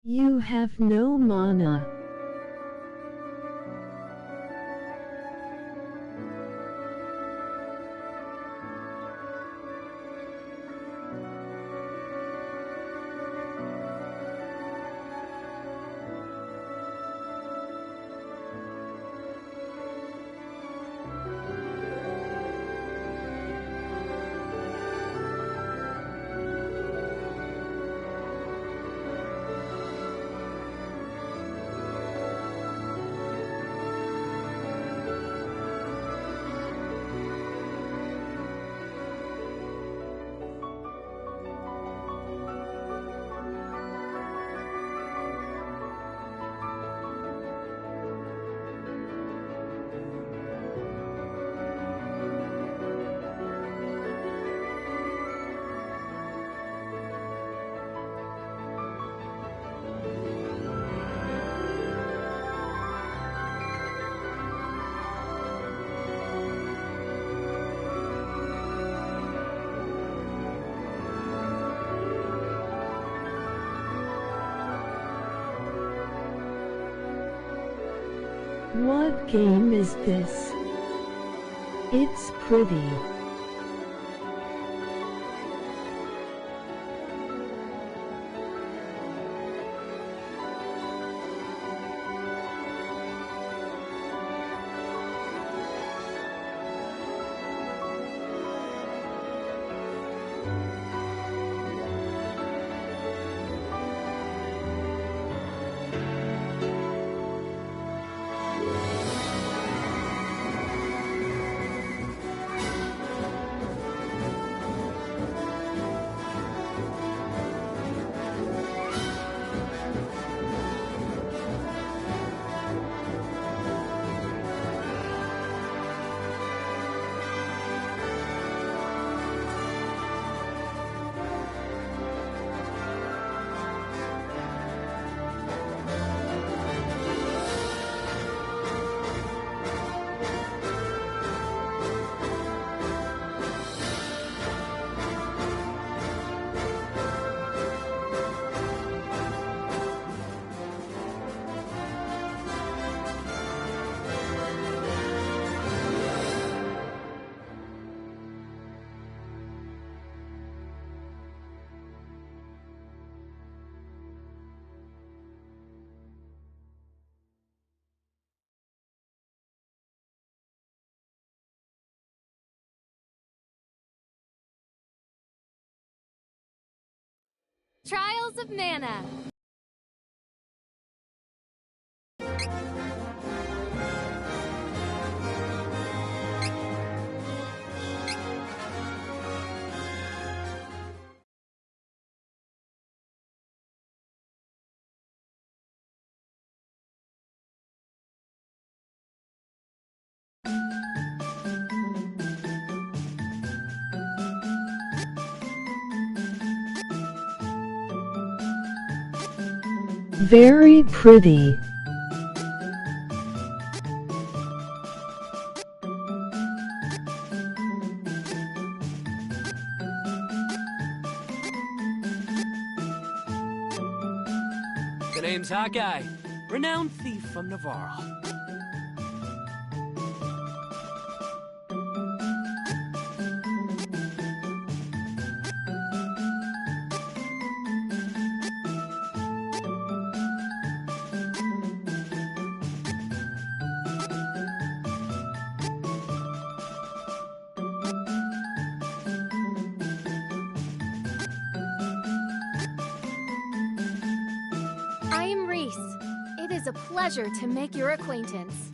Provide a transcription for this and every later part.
You have no mana. What game is this? It's pretty. Trials of Mana. Very pretty. The name's Hawkeye, renowned thief from Navarre. I am Reese. It is a pleasure to make your acquaintance.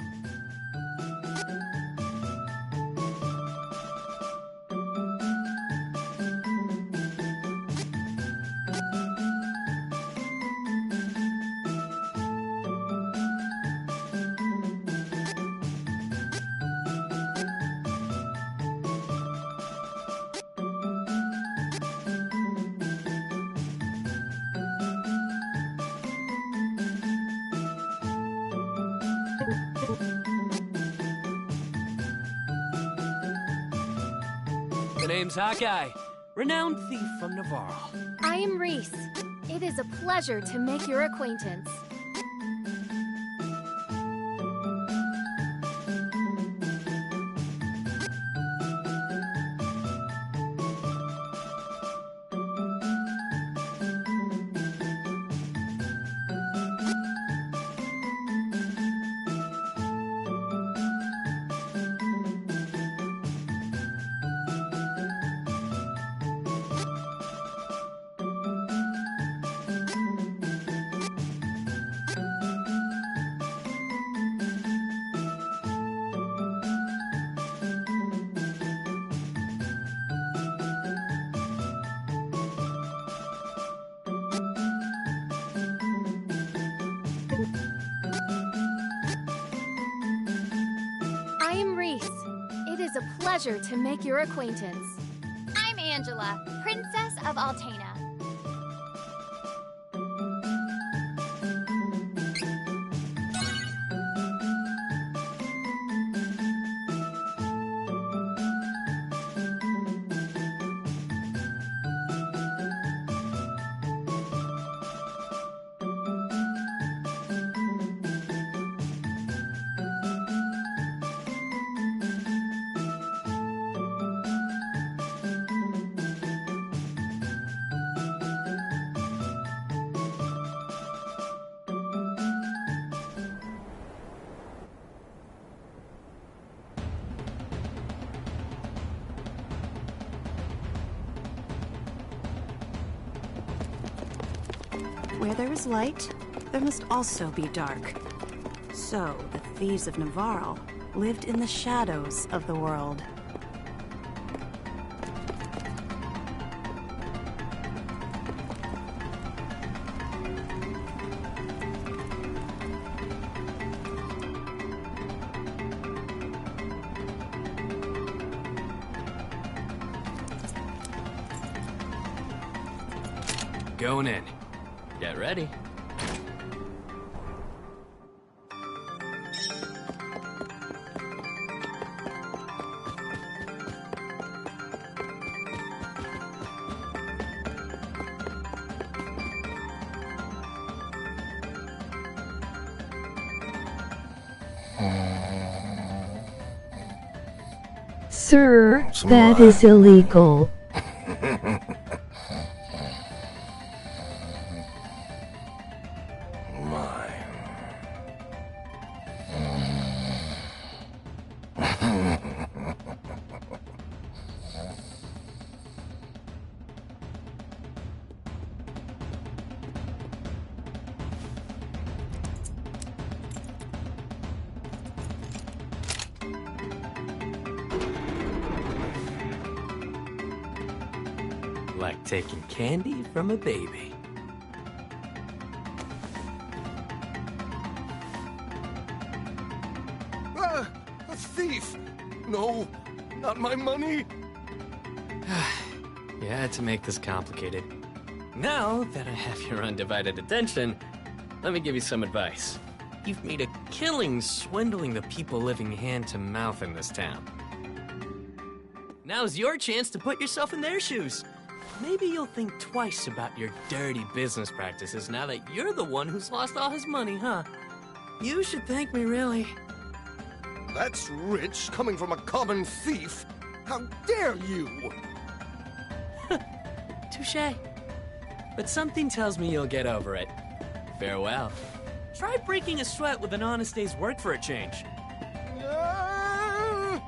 The name's Hawkeye, renowned thief from Navarre. I am Reese. It is a pleasure to make your acquaintance. I am Reese. It is a pleasure to make your acquaintance. I'm Angela, Princess of Altena. Where there is light, there must also be dark. So, the thieves of Navarro lived in the shadows of the world. Going in. Get ready. Sir, that is illegal. Like taking candy from a baby. Ah, a thief! No, not my money! You had to make this complicated. Now that I have your undivided attention, let me give you some advice. You've made a killing swindling the people living hand to mouth in this town. Now's your chance to put yourself in their shoes. Maybe you'll think twice about your dirty business practices now that you're the one who's lost all his money, huh? You should thank me, really. That's rich, coming from a common thief! How dare you! Touché. But something tells me you'll get over it. Farewell. Try breaking a sweat with an honest day's work for a change. Ah!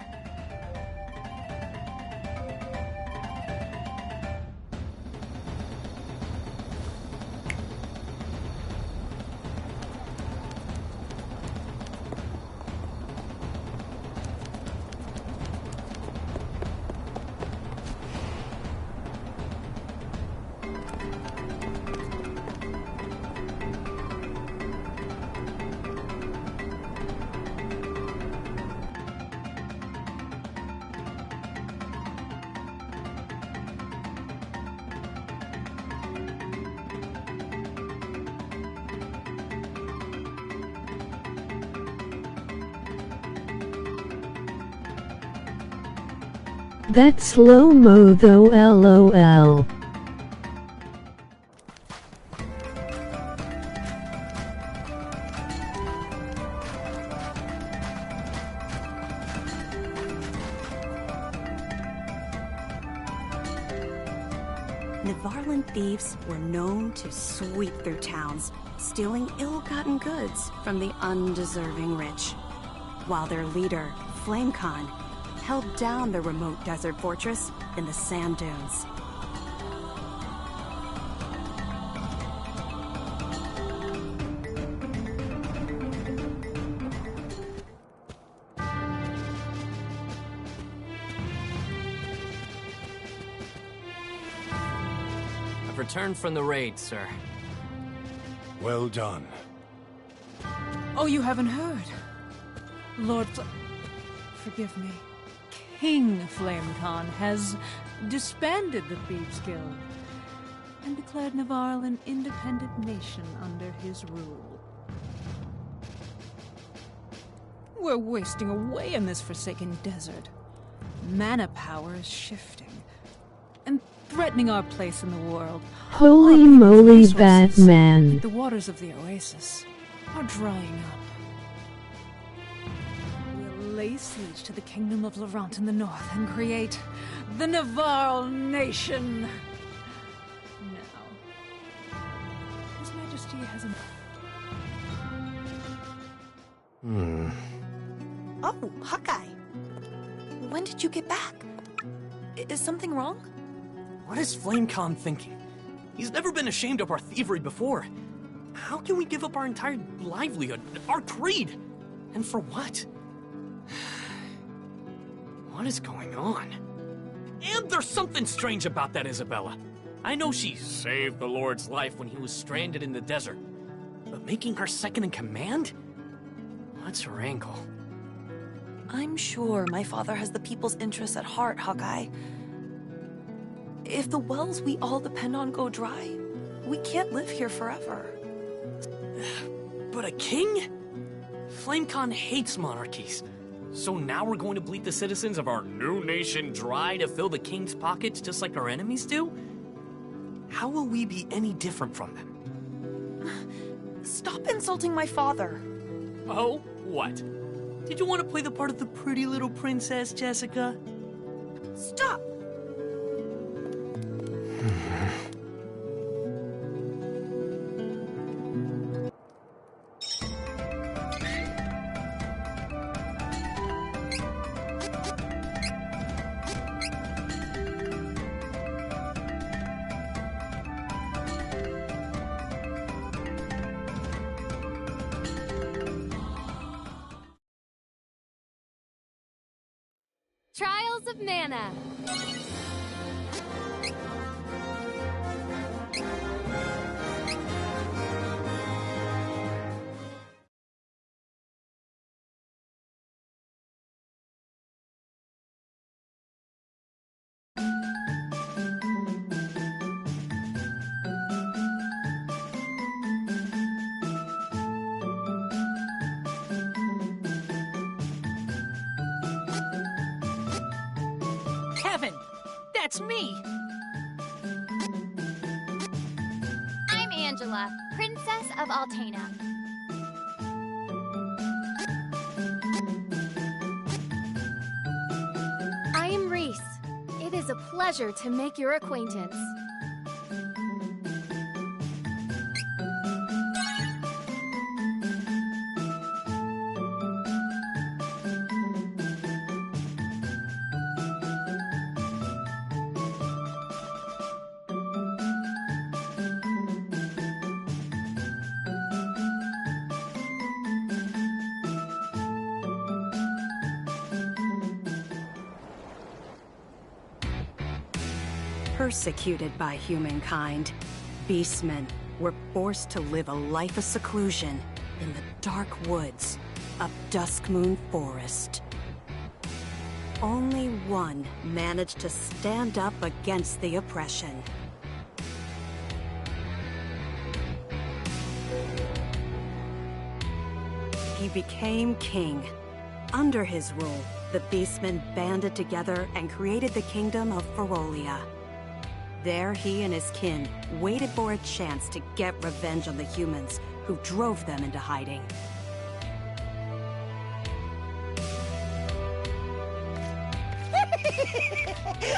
That's slow-mo though, lol. Nevarlan thieves were known to sweep through towns, stealing ill-gotten goods from the undeserving rich, while their leader, Flamecon, held down the remote desert fortress in the sand dunes. I've returned from the raid, sir. Well done. Oh, you haven't heard? Forgive me. King Flamecon has disbanded the Thieves Guild and declared Nevarl an independent nation under his rule. We're wasting away in this forsaken desert. Mana power is shifting and threatening our place in the world. Holy Our moly, resources, Batman. like the waters of the oasis, are drying up. We'll lay siege to the kingdom of Laurent in the north and create the Nevarl Nation. Now, His Majesty has an... Oh, Hawkeye. When did you get back? Is something wrong? What is Flamecon thinking? He's never been ashamed of our thievery before. How can we give up our entire livelihood, our creed? And for what? What is going on? And there's something strange about that Isabella. I know she saved the Lord's life when he was stranded in the desert. But making her second in command? What's her angle? I'm sure my father has the people's interests at heart, Hawkeye. If the wells we all depend on go dry, we can't live here forever. But a king? Flamecon hates monarchies. So now we're going to bleed the citizens of our new nation dry to fill the king's pockets just like our enemies do? How will we be any different from them? Stop insulting my father. Oh, what? Did you want to play the part of the pretty little princess, Jessica? Stop! Trials of Mana. Kevin! That's me! I'm Angela, Princess of Altena. I am Reese. It is a pleasure to make your acquaintance. Persecuted by humankind, beastmen were forced to live a life of seclusion in the dark woods of Duskmoon Forest. Only one managed to stand up against the oppression. He became king. Under his rule, the beastmen banded together and created the kingdom of Ferolia. There, he and his kin waited for a chance to get revenge on the humans who drove them into hiding.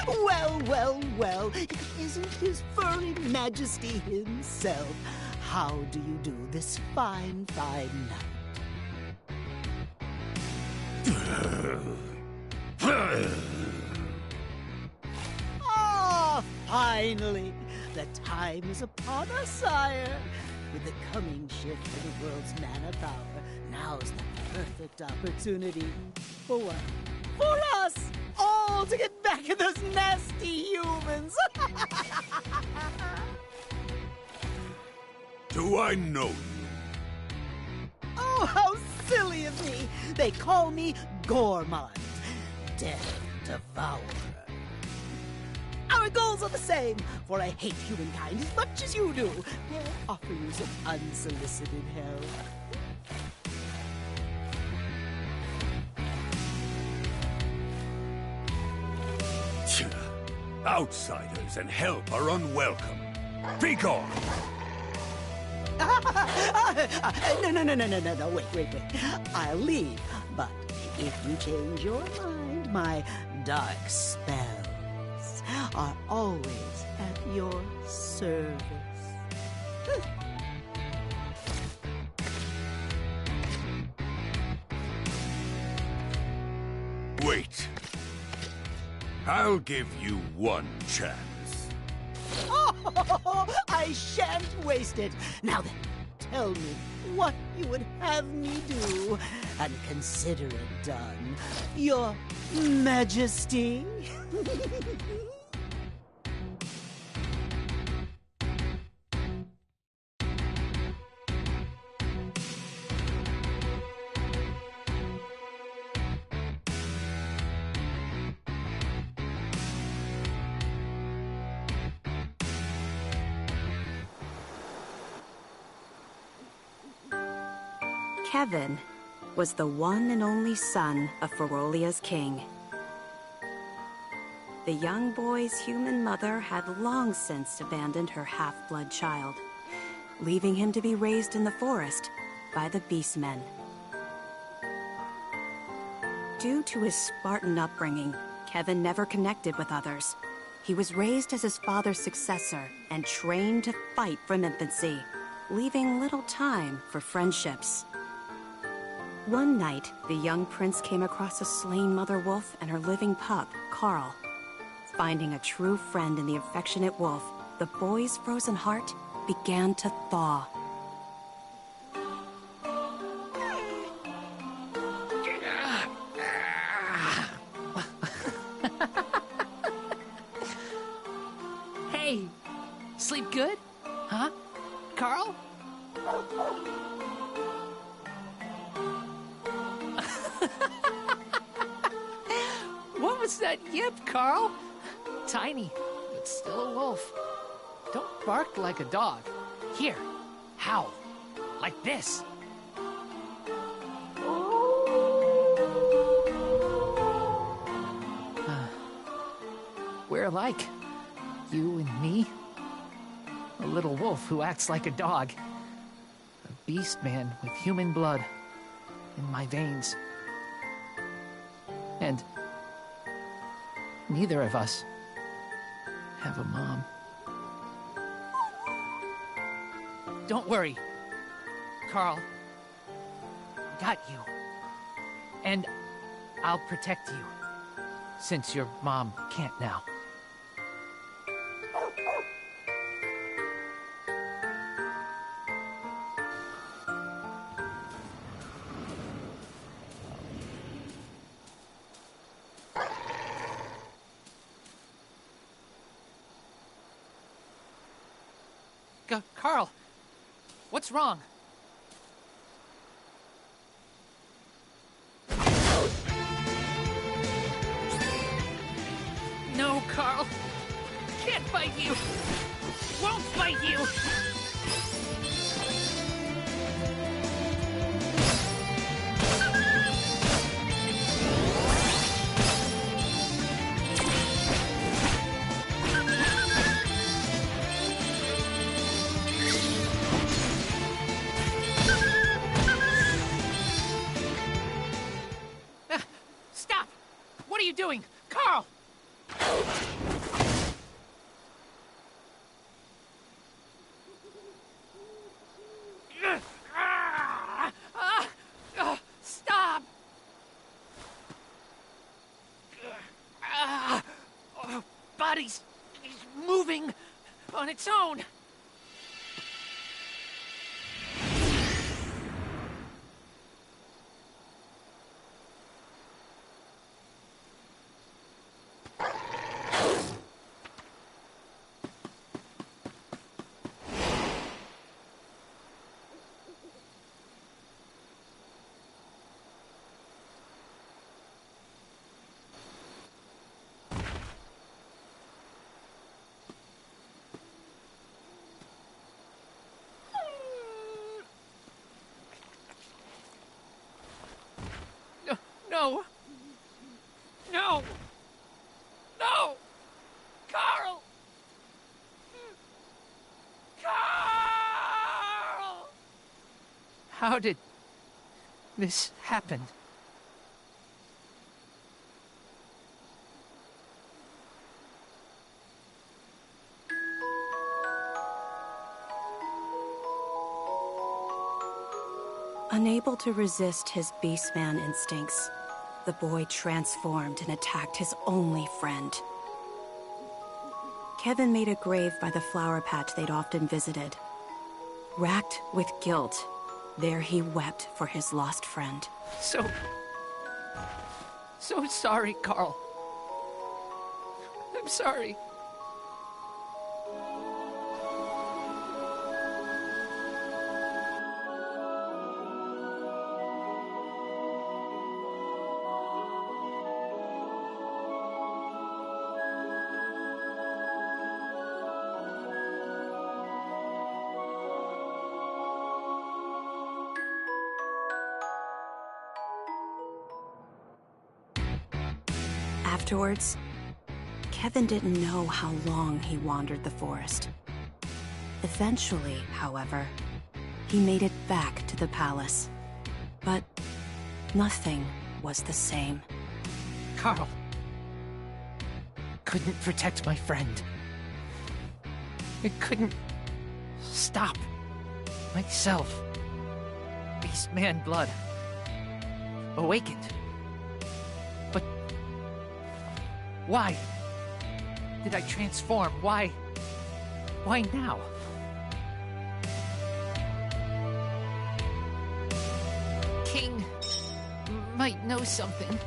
Well, well, well, it isn't his furry majesty himself. How do you do this fine, fine night? Ah, finally! The time is upon us, sire. With the coming shift to the world's mana power, now's the perfect opportunity. For what? For us! All to get back at those nasty humans! Do I know you? Oh, how silly of me! They call me Gormond, Death Devourer. Our goals are the same, for I hate humankind as much as you do. May I offer you some unsolicited help? Outsiders and help are unwelcome. Be gone! No, wait. I'll leave, but if you change your mind, my dark spells are always at your service. Wait. I'll give you one chance. Oh, I shan't waste it. Now then, tell me what you would have me do, and consider it done, Your Majesty. Kevin was the one and only son of Ferolia's king. The young boy's human mother had long since abandoned her half-blood child, leaving him to be raised in the forest by the Beastmen. Due to his Spartan upbringing, Kevin never connected with others. He was raised as his father's successor and trained to fight from infancy, leaving little time for friendships. One night, the young prince came across a slain mother wolf and her living pup, Carl. Finding a true friend in the affectionate wolf, the boy's frozen heart began to thaw. Hey, sleep good? Huh? Carl? What was that yip, Carl? Tiny, but still a wolf. Don't bark like a dog. Here, howl. Like this. We're alike. You and me. A little wolf who acts like a dog. A beast man with human blood in my veins. And neither of us have a mom. Don't worry, Carl. Got you. And I'll protect you, since your mom can't now. Carl, what's wrong? No, Carl. Can't bite you. Won't bite you. Stop! What are you doing? Carl! on its own. No! No! No! Carl! Carl! How did this happen? Unable to resist his beastman instincts, the boy transformed and attacked his only friend. Kevin made a grave by the flower patch they'd often visited. Racked with guilt, there he wept for his lost friend. So sorry, Carl. I'm sorry. Afterwards, Kevin didn't know how long he wandered the forest. Eventually, however, he made it back to the palace. But nothing was the same. Carl couldn't protect my friend. I couldn't stop myself. Beastman blood awakened. But why did I transform? Why now? King might know something.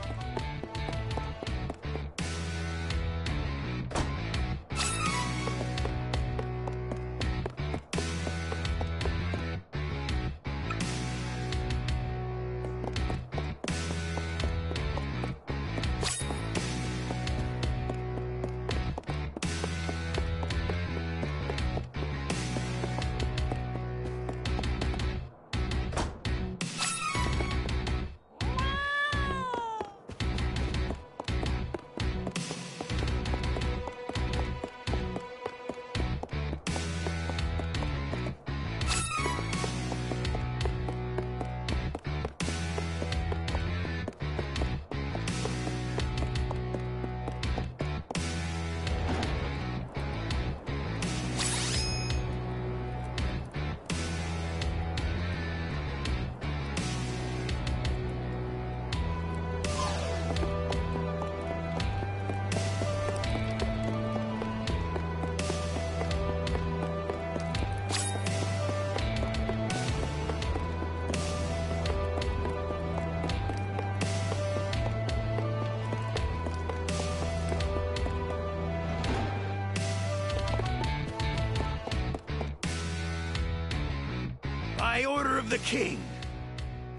By order of the king,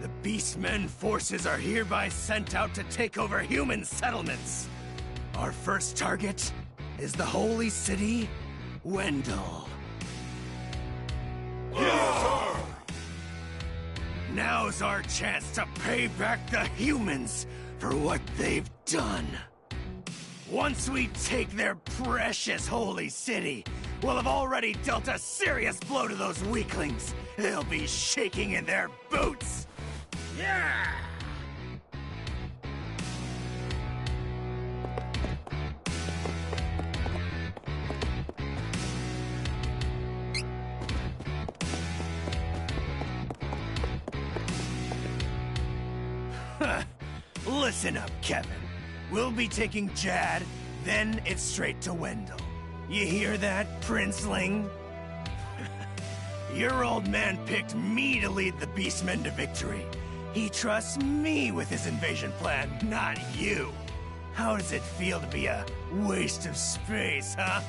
the Beastmen forces are hereby sent out to take over human settlements. Our first target is the holy city, Wendell. Yes, sir! Now's our chance to pay back the humans for what they've done. Once we take their precious holy city, we'll have already dealt a serious blow to those weaklings. They'll be shaking in their boots. Yeah! Listen up, Kevin. We'll be taking Jad, then it's straight to Wendell. You hear that, princeling? Your old man picked me to lead the Beastmen to victory. He trusts me with his invasion plan, not you. How does it feel to be a waste of space, huh?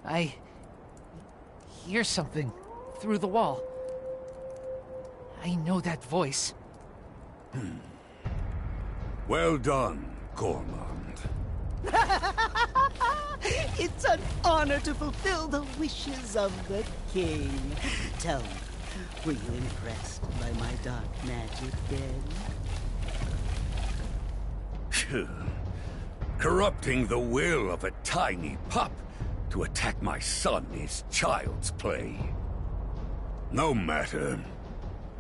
I hear something through the wall. I know that voice. Well done, Gormand. It's an honor to fulfill the wishes of the king. Tell me, were you impressed by my dark magic then? Corrupting the will of a tiny pup to attack my son is child's play. No matter.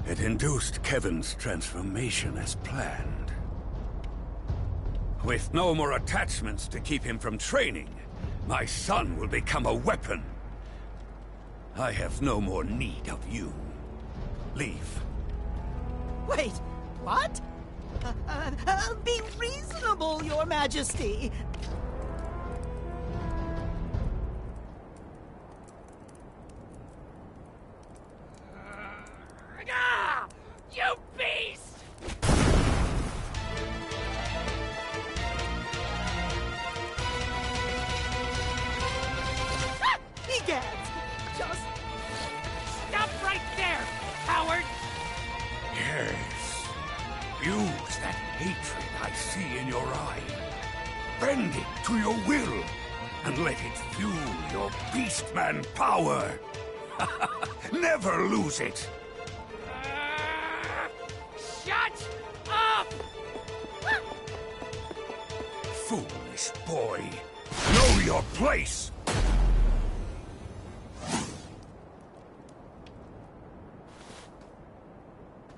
It induced Kevin's transformation as planned. With no more attachments to keep him from training, my son will become a weapon. I have no more need of you. Leave. Wait, what? Be reasonable, Your Majesty. You beast! Egads! Just stop right there, coward! Yes. Use that hatred I see in your eye. Bend it to your will, and let it fuel your Beastman power. Never lose it. Shut up! Foolish boy. Know your place!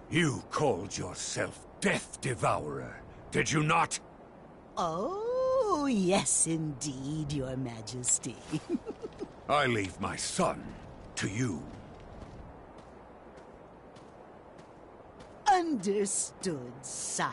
You called yourself Death Devourer, did you not? Oh, yes indeed, Your Majesty. I leave my son to you. Understood, sire.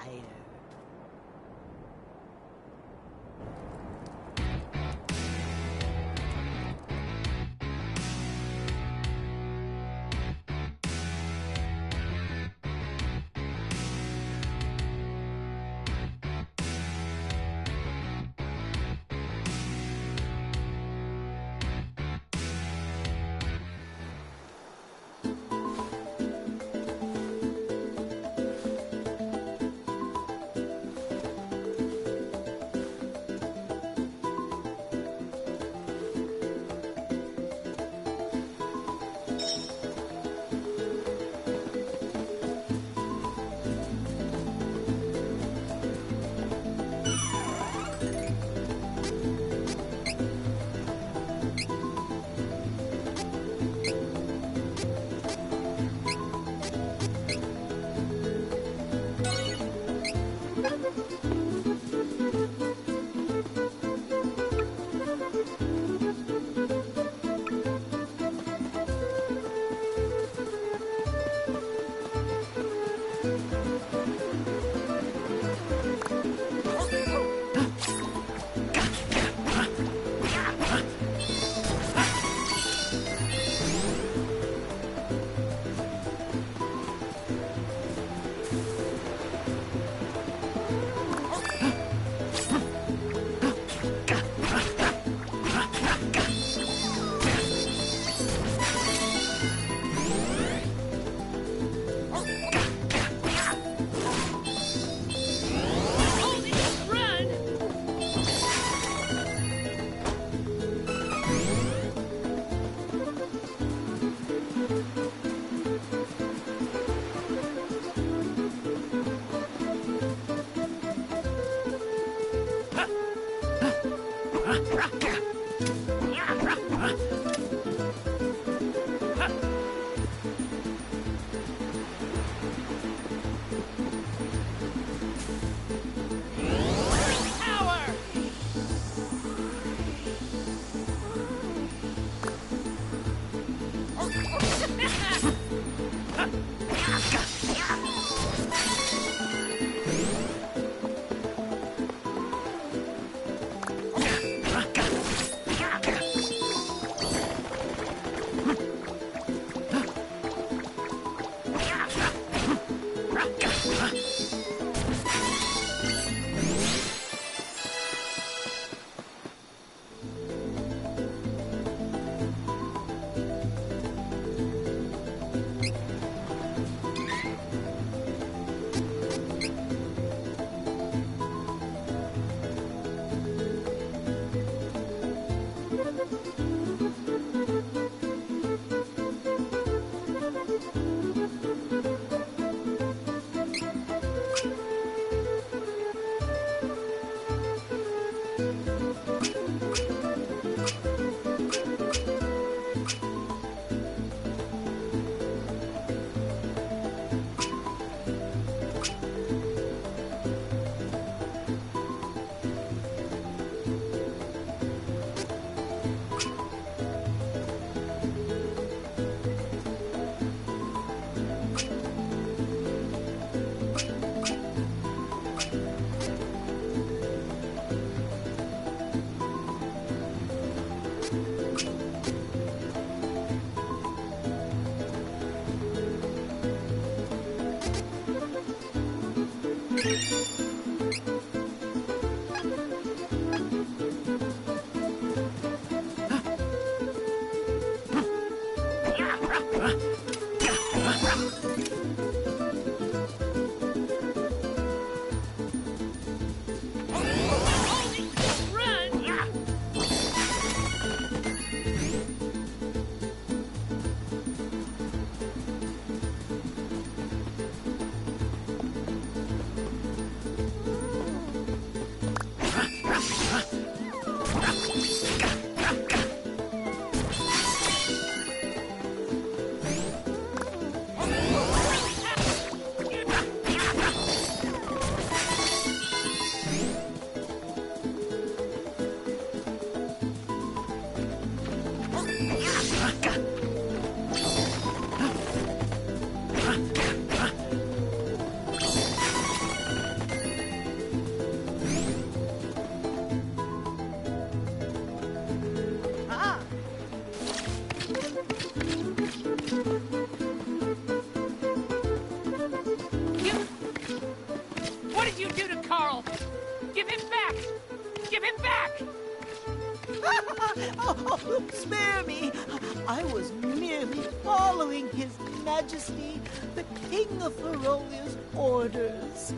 merely following His Majesty, the King of Ferolia's orders.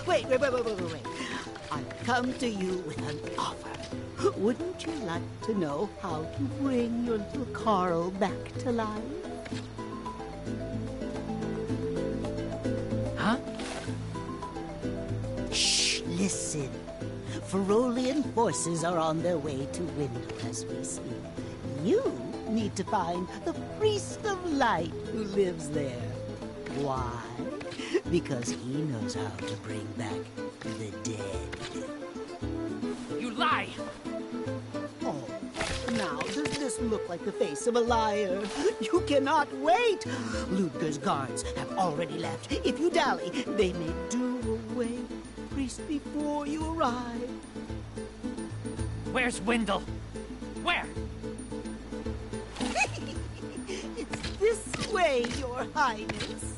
Wait. I've come to you with an offer. Wouldn't you like to know how to bring your little Carl back to life? Huh? Shh, listen. Ferolian forces are on their way to Windle as we speak. You need to find the Priest of Light who lives there. Why? Because he knows how to bring back the dead. You lie! Oh, now does this look like the face of a liar? You cannot wait! Ludger's guards have already left. If you dally, they may do away with the priest before you arrive. Where's Windle? Where? It's this way, Your Highness.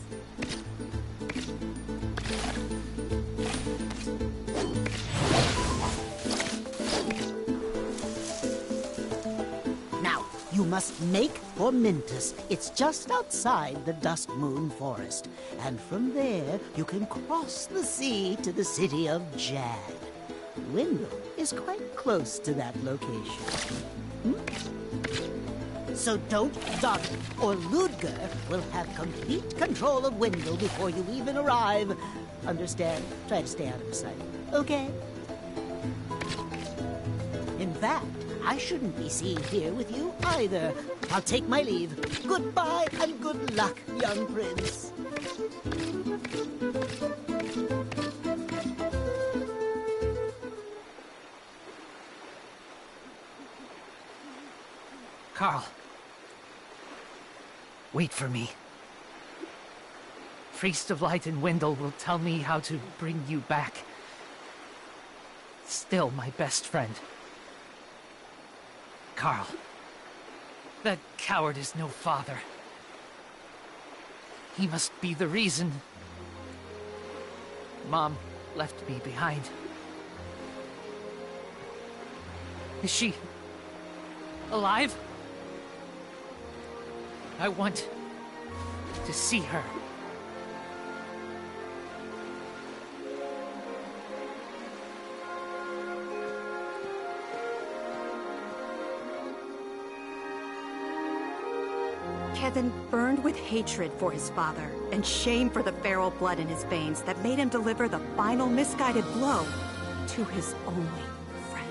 Now, you must make for Mintus. It's just outside the Dusk Moon Forest. And from there, you can cross the sea to the city of Jad. Windle is quite close to that location. So don't dawdle, or Ludger will have complete control of Windle before you even arrive. Understand? Try to stay out of sight, okay? In fact, I shouldn't be seen here with you either. I'll take my leave. Goodbye and good luck, young prince. Carl. Wait for me. Priest of Light and Windle will tell me how to bring you back. Still my best friend. Carl. That coward is no father. He must be the reason Mom left me behind. Is she alive? I want to see her. Kevin burned with hatred for his father and shame for the feral blood in his veins that made him deliver the final misguided blow to his only friend.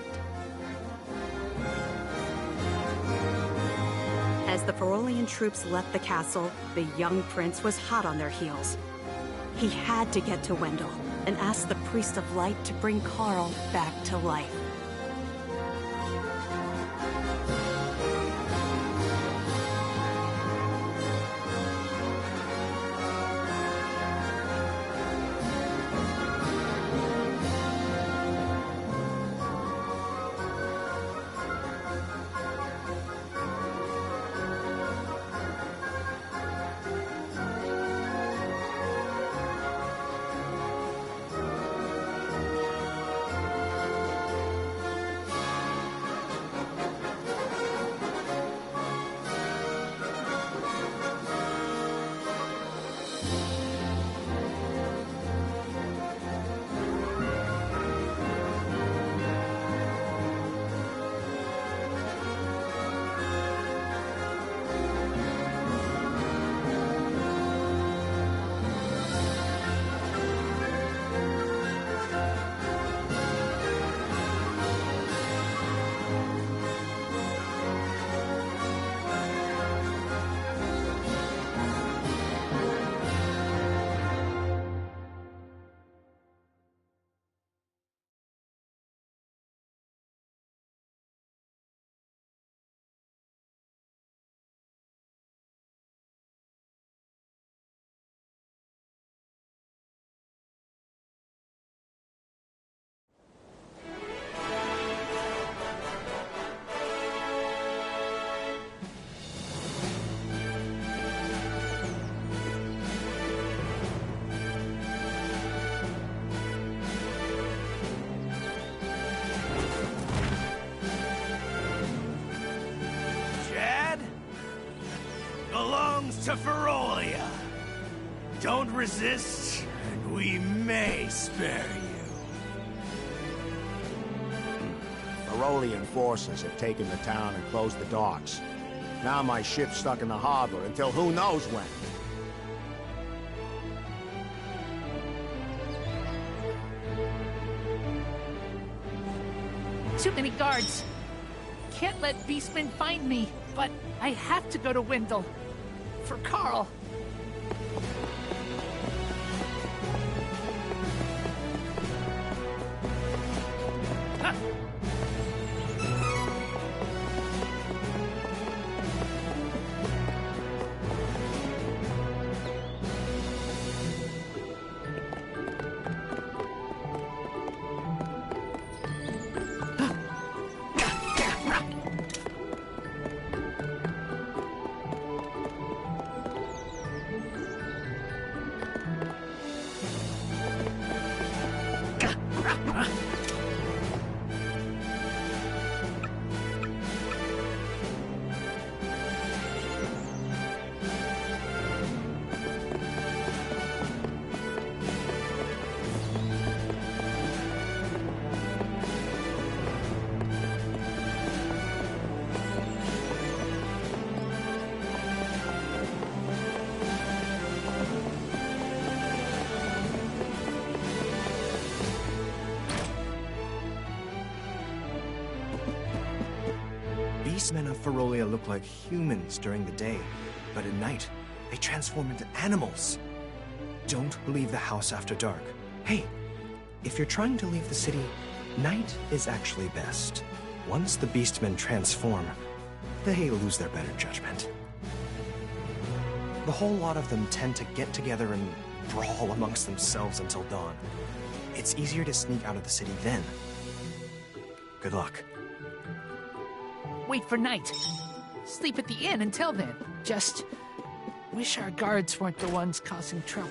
As the Ferolian troops left the castle, the young prince was hot on their heels. He had to get to Wendell and ask the Priest of Light to bring Carl back to life. belongs to Ferolia. Don't resist, and we may spare you. Ferolian forces have taken the town and closed the docks. Now my ship's stuck in the harbor until who knows when. Too many guards. Can't let beastmen find me, but I have to go to Wendell. For Carl. Beastmen of Ferolia look like humans during the day, but at night, they transform into animals. Don't leave the house after dark. Hey, if you're trying to leave the city, night is actually best. Once the Beastmen transform, they lose their better judgment. The whole lot of them tend to get together and brawl amongst themselves until dawn. It's easier to sneak out of the city then. Good luck. Wait for night. Sleep at the inn until then. Just wish our guards weren't the ones causing trouble.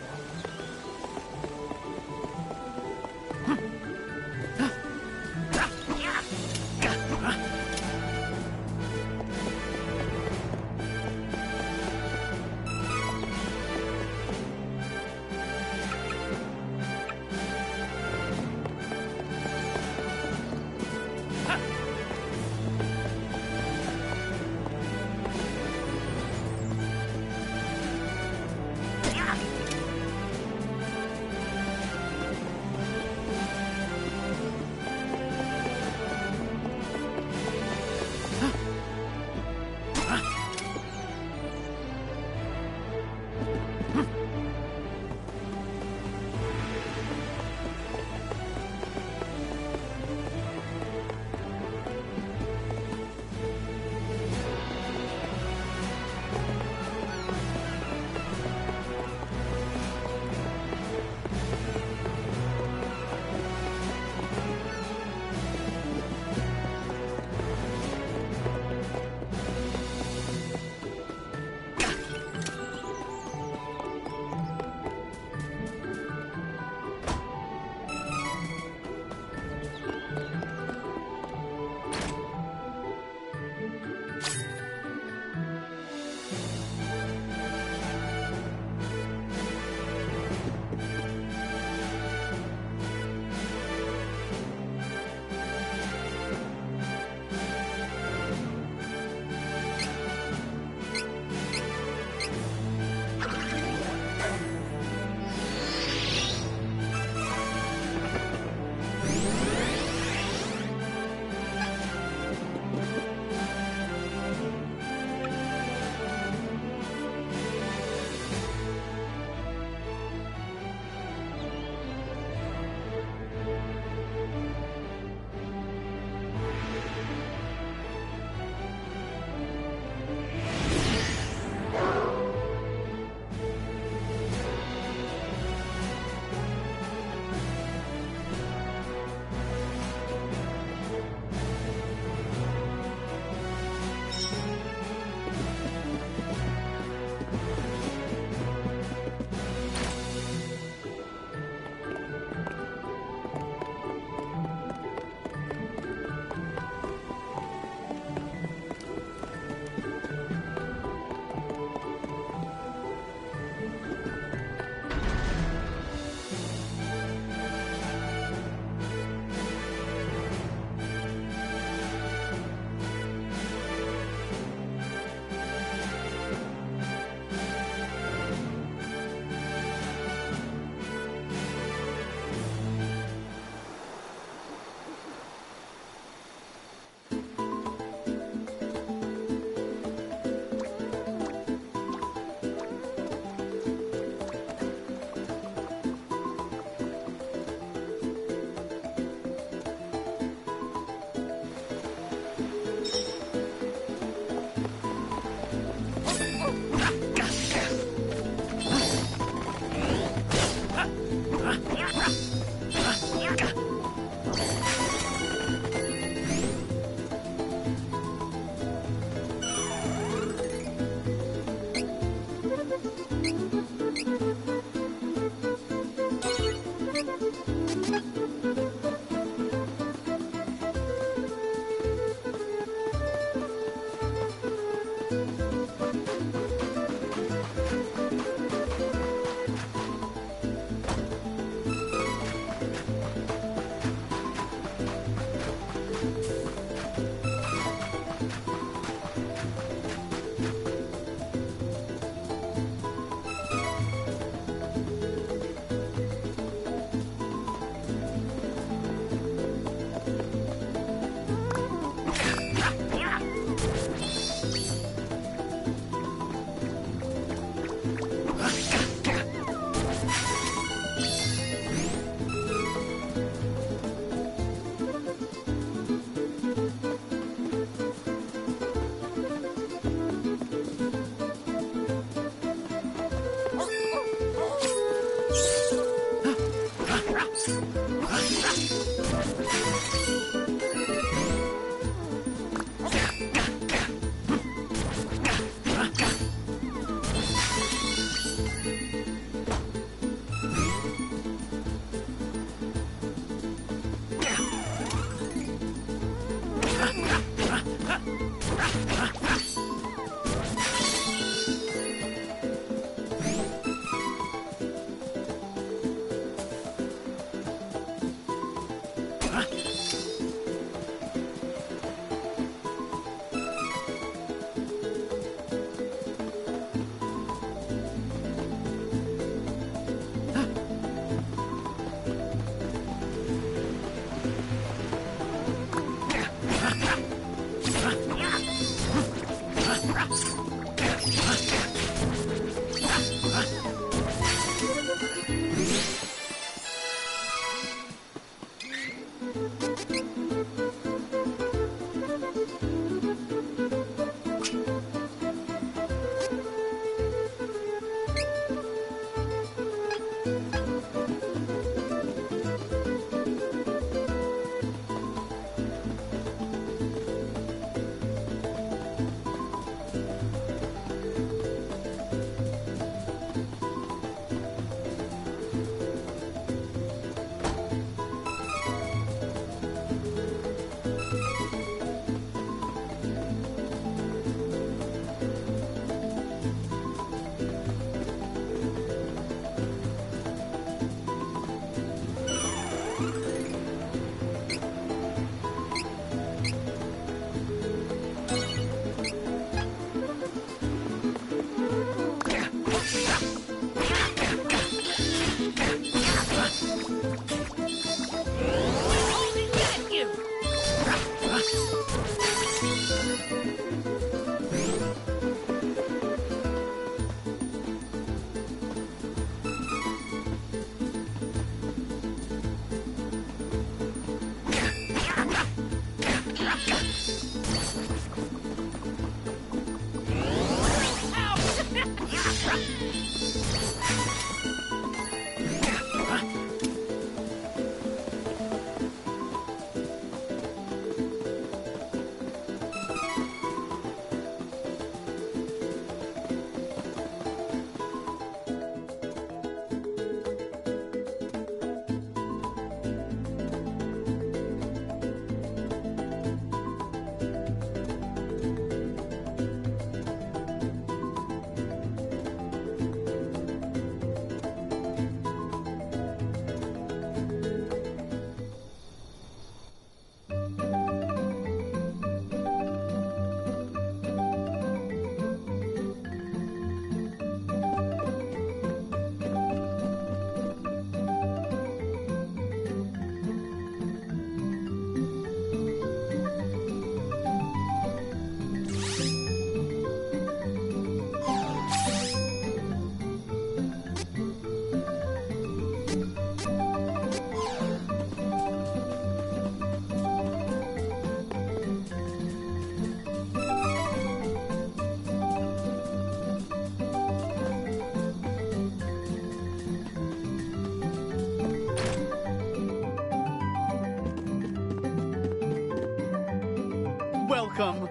Welcome.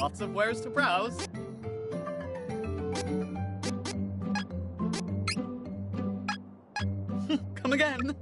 Lots of wares to browse. Come again.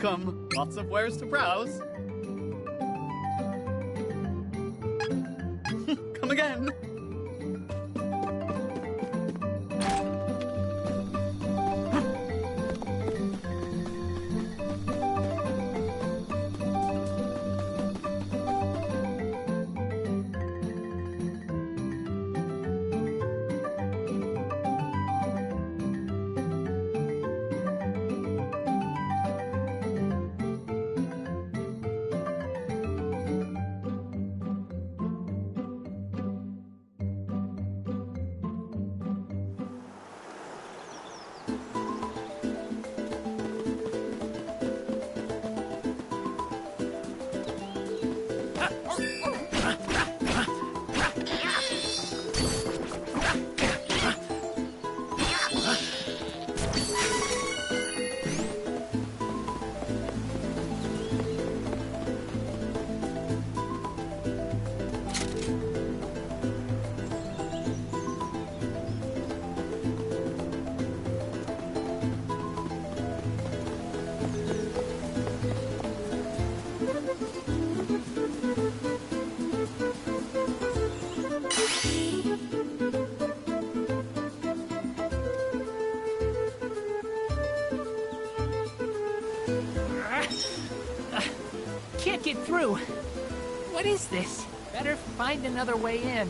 welcome. Lots of wares to browse. Come again. Can't get through. What is this? Better find another way in.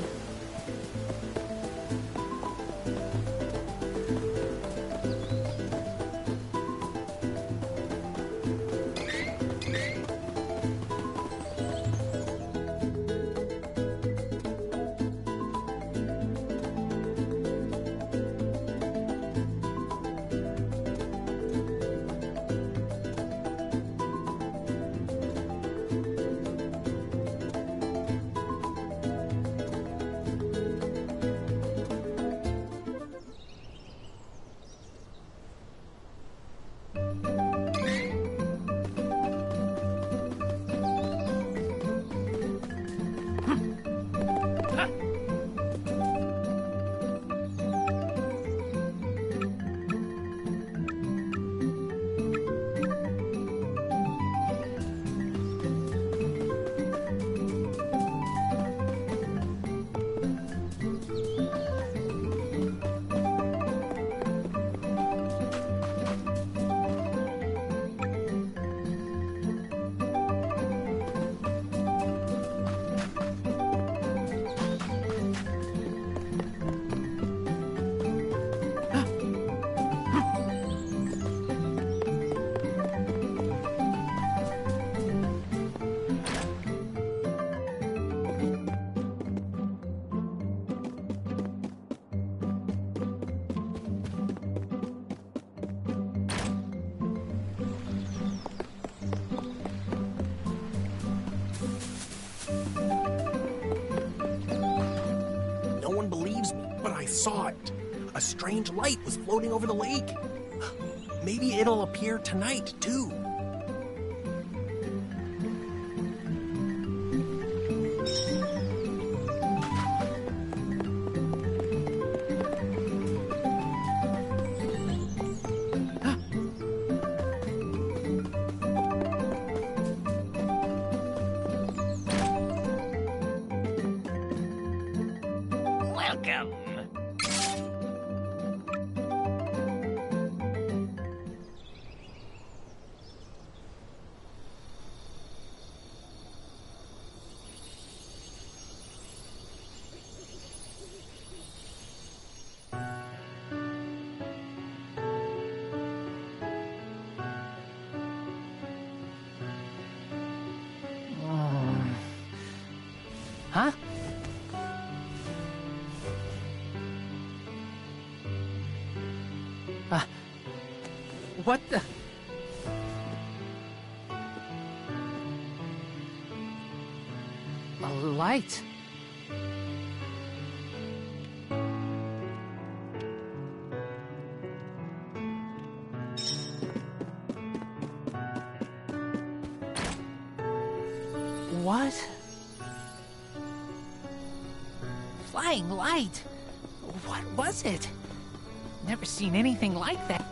Saw it. A strange light was floating over the lake. Maybe it'll appear tonight, too. Welcome. Huh? What the? A light. What? Flying light? What was it? Never seen anything like that.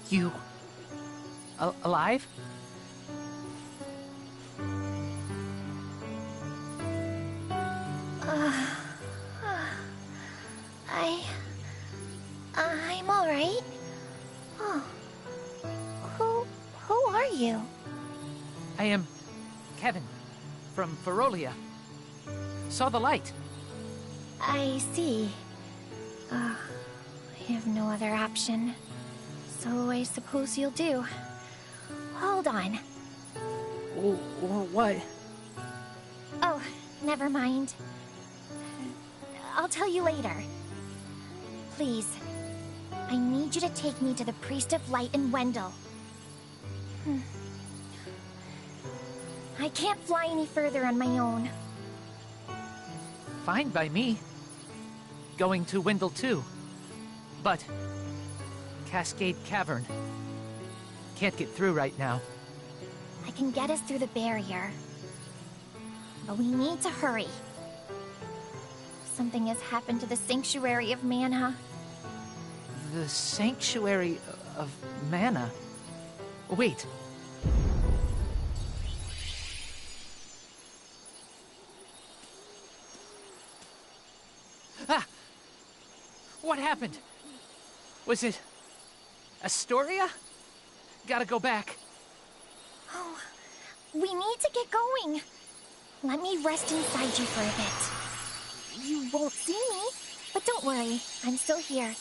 You... alive? I'm all right. Oh. Who are you? I am Kevin from Ferolia. Saw the light. I see. I have no other option. So I suppose you'll do. Hold on. What? Oh, never mind. I'll tell you later. Please, I need you to take me to the Priest of Light in Wendell. I can't fly any further on my own. Fine by me. Going to Wendell too. But... Cascade Cavern. Can't get through right now. I can get us through the barrier. But we need to hurry. Something has happened to the Sanctuary of Mana. The Sanctuary of Mana? Wait. Ah! What happened? Was it... Astoria? Gotta go back. Oh, we need to get going. Let me rest inside you for a bit. You won't see me, but don't worry, I'm still here.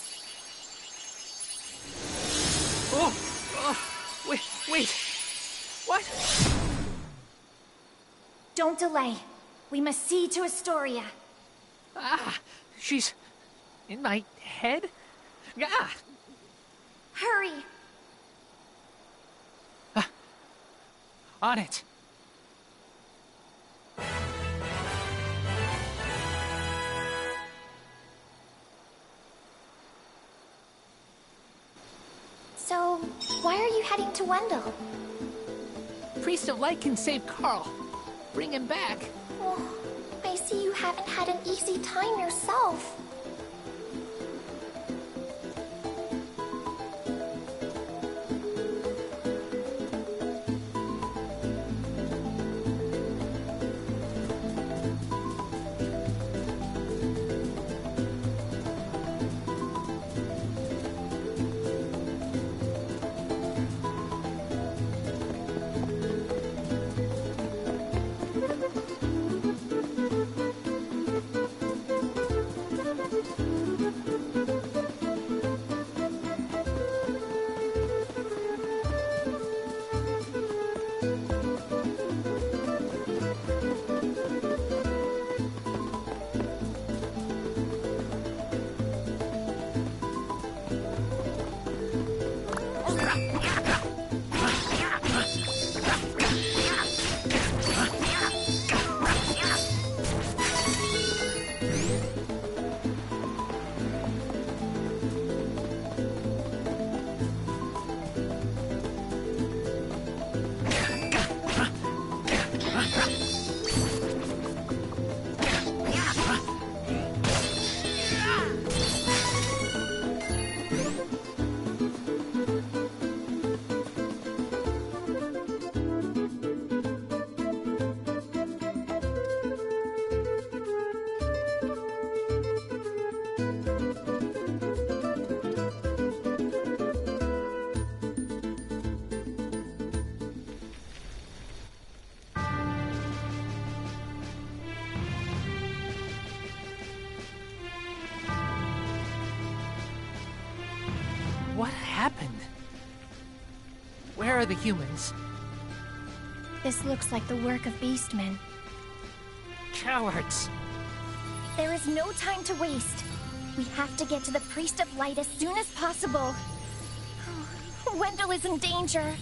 Wait. What? Don't delay. We must see to Astoria. Ah, she's in my head? Ah! Hurry! On it. So, why are you heading to Wendell? Priest of Light can save Carl. Bring him back. Oh, I see you haven't had an easy time yourself. What happened? Where are the humans? This looks like the work of Beastmen. Cowards! There is no time to waste. We have to get to the Priest of Light as soon as possible. Wendell is in danger.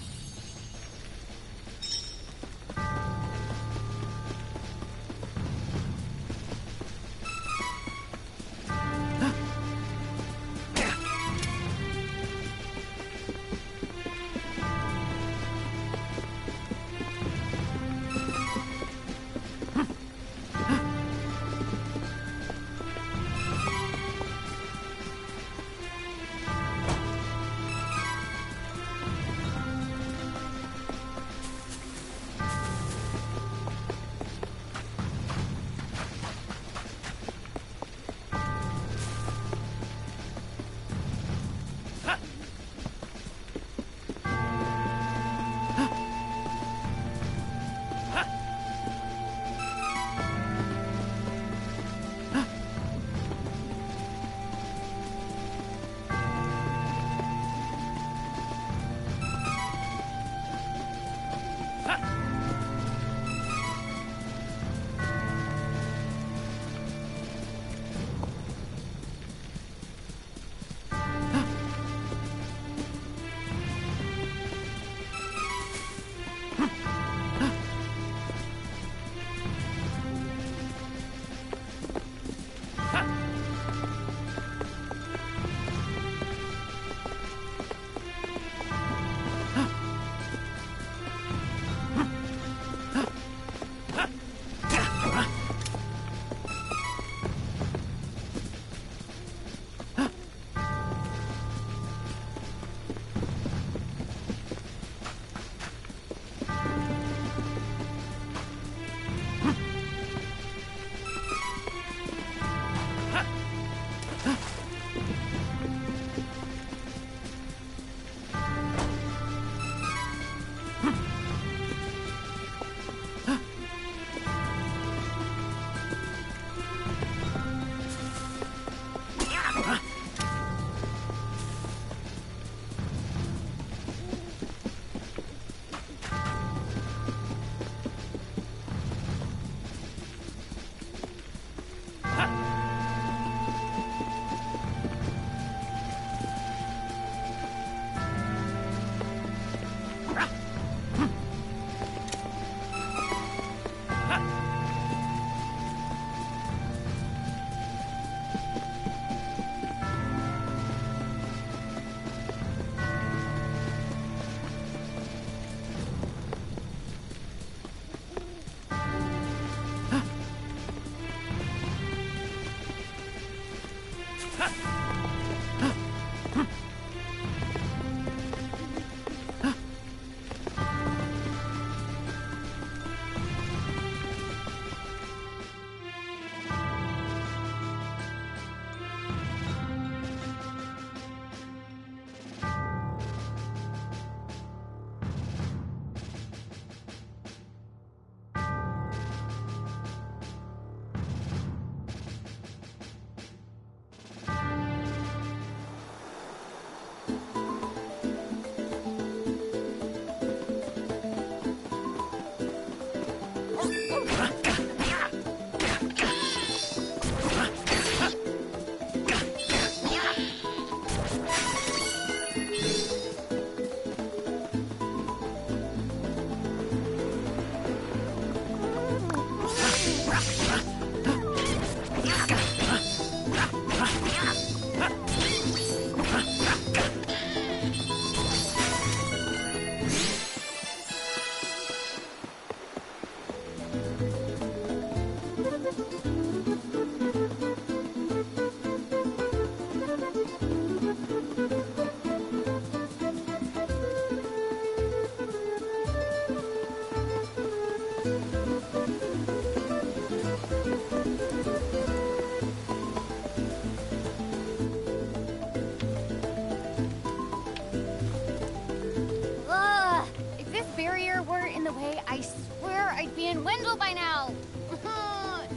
I swear I'd be in Wendell by now.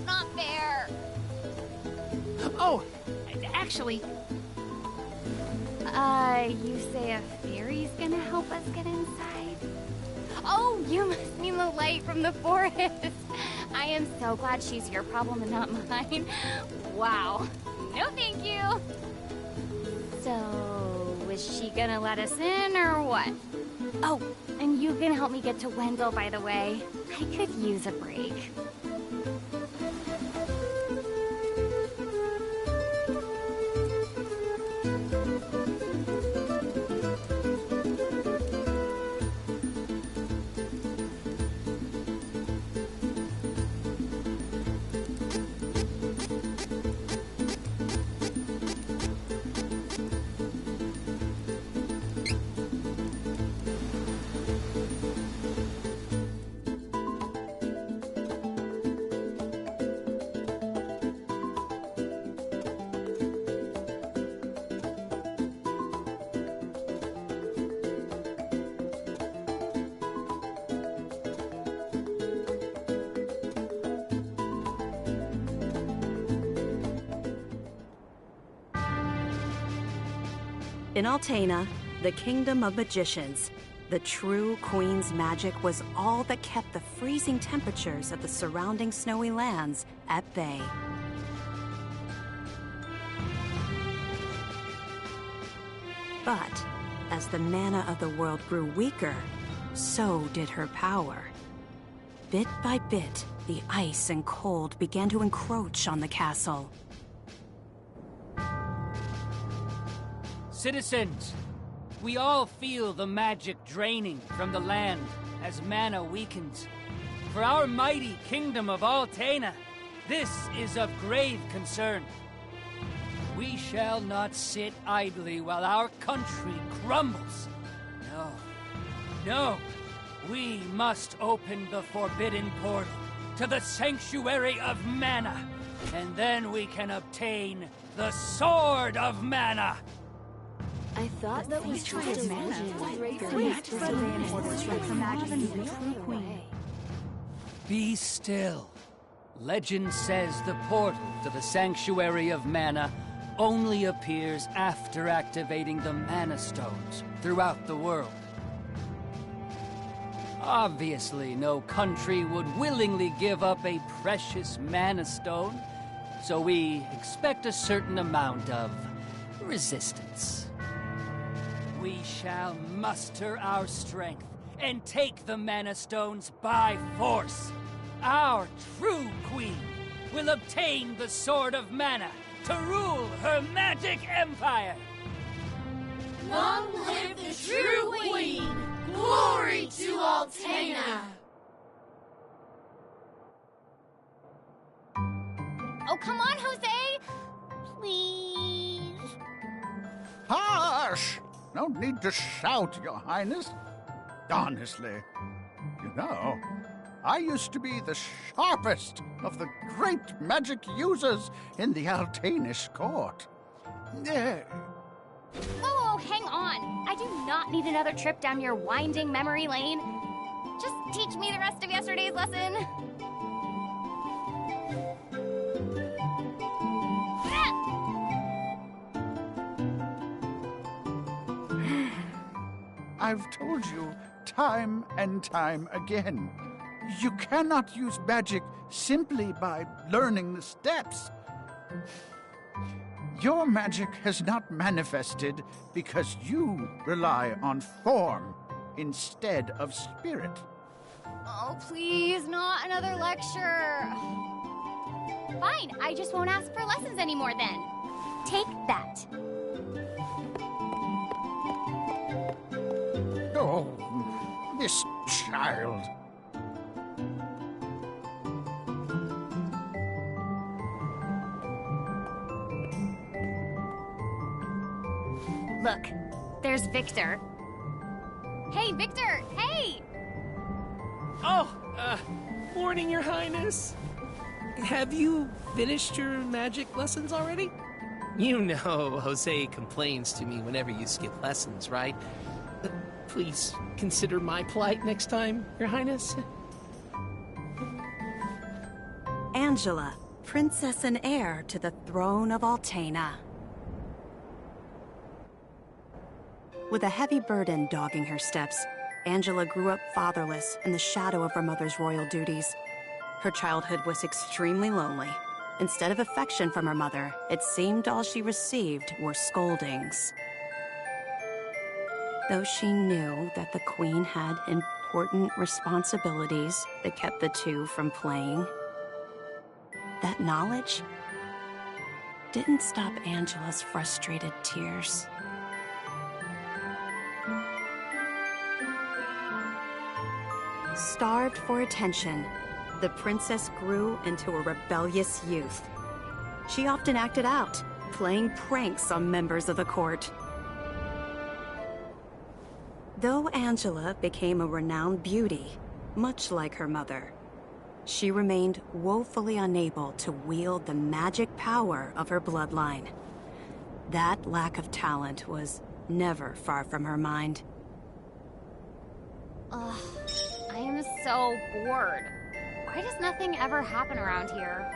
Not fair. Oh, actually... You say a fairy's gonna help us get inside? Oh, you must mean the light from the forest. I am so glad she's your problem and not mine. Wow. No thank you. So, is she gonna let us in or what? Oh, and you can help me get to Wendell, by the way. I could use a break. In Altaina, the kingdom of magicians, the true queen's magic was all that kept the freezing temperatures of the surrounding snowy lands at bay. But as the mana of the world grew weaker, so did her power. Bit by bit, the ice and cold began to encroach on the castle. Citizens, we all feel the magic draining from the land as mana weakens. For our mighty kingdom of Altaina, this is of grave concern. We shall not sit idly while our country crumbles. No, no, we must open the forbidden portal to the Sanctuary of Mana, and then we can obtain the Sword of Mana. I thought that was true of mana. Be still. Legend says the portal to the Sanctuary of Mana only appears after activating the Mana Stones throughout the world. Obviously, no country would willingly give up a precious Mana Stone, so we expect a certain amount of resistance. We shall muster our strength and take the Mana Stones by force. our true queen, will obtain the Sword of Mana to rule her magic empire. Long live the true queen! Glory to Altaina! Oh, come on, Jose! Please. Hush! No need to shout, Your Highness. Honestly, you know, I used to be the sharpest of the great magic users in the Altainish court. Whoa, hang on. I do not need another trip down your winding memory lane. Just teach me the rest of yesterday's lesson. I've told you time and time again, you cannot use magic simply by learning the steps. Your magic has not manifested because you rely on form instead of spirit. Oh, please, not another lecture. Fine, I just won't ask for lessons anymore then. Take that. Oh, this child. Look, there's Victor. Hey, Victor! Hey! Oh, morning, Your Highness. Have you finished your magic lessons already? You know Jose complains to me whenever you skip lessons, right? Please consider my plight next time, Your Highness. Angela, princess and heir to the throne of Altaina. With a heavy burden dogging her steps, Angela grew up fatherless in the shadow of her mother's royal duties. Her childhood was extremely lonely. Instead of affection from her mother, it seemed all she received were scoldings. Though she knew that the queen had important responsibilities that kept the two from playing, that knowledge didn't stop Angela's frustrated tears. Starved for attention, the princess grew into a rebellious youth. She often acted out, playing pranks on members of the court. Though Angela became a renowned beauty, much like her mother, she remained woefully unable to wield the magic power of her bloodline. That lack of talent was never far from her mind. Ugh, I am so bored. Why does nothing ever happen around here?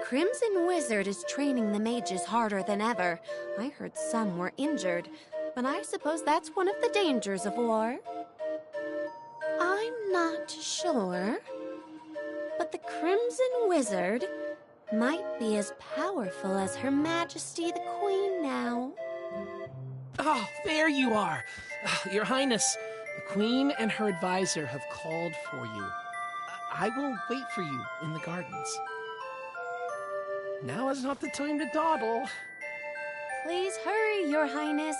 Crimson Wizard is training the mages harder than ever. I heard some were injured, but I suppose that's one of the dangers of war. I'm not sure, but the Crimson Wizard might be as powerful as Her Majesty the Queen now. Oh, there you are. Your Highness, the Queen and her advisor have called for you. I will wait for you in the gardens. Now is not the time to dawdle. Please hurry, Your Highness.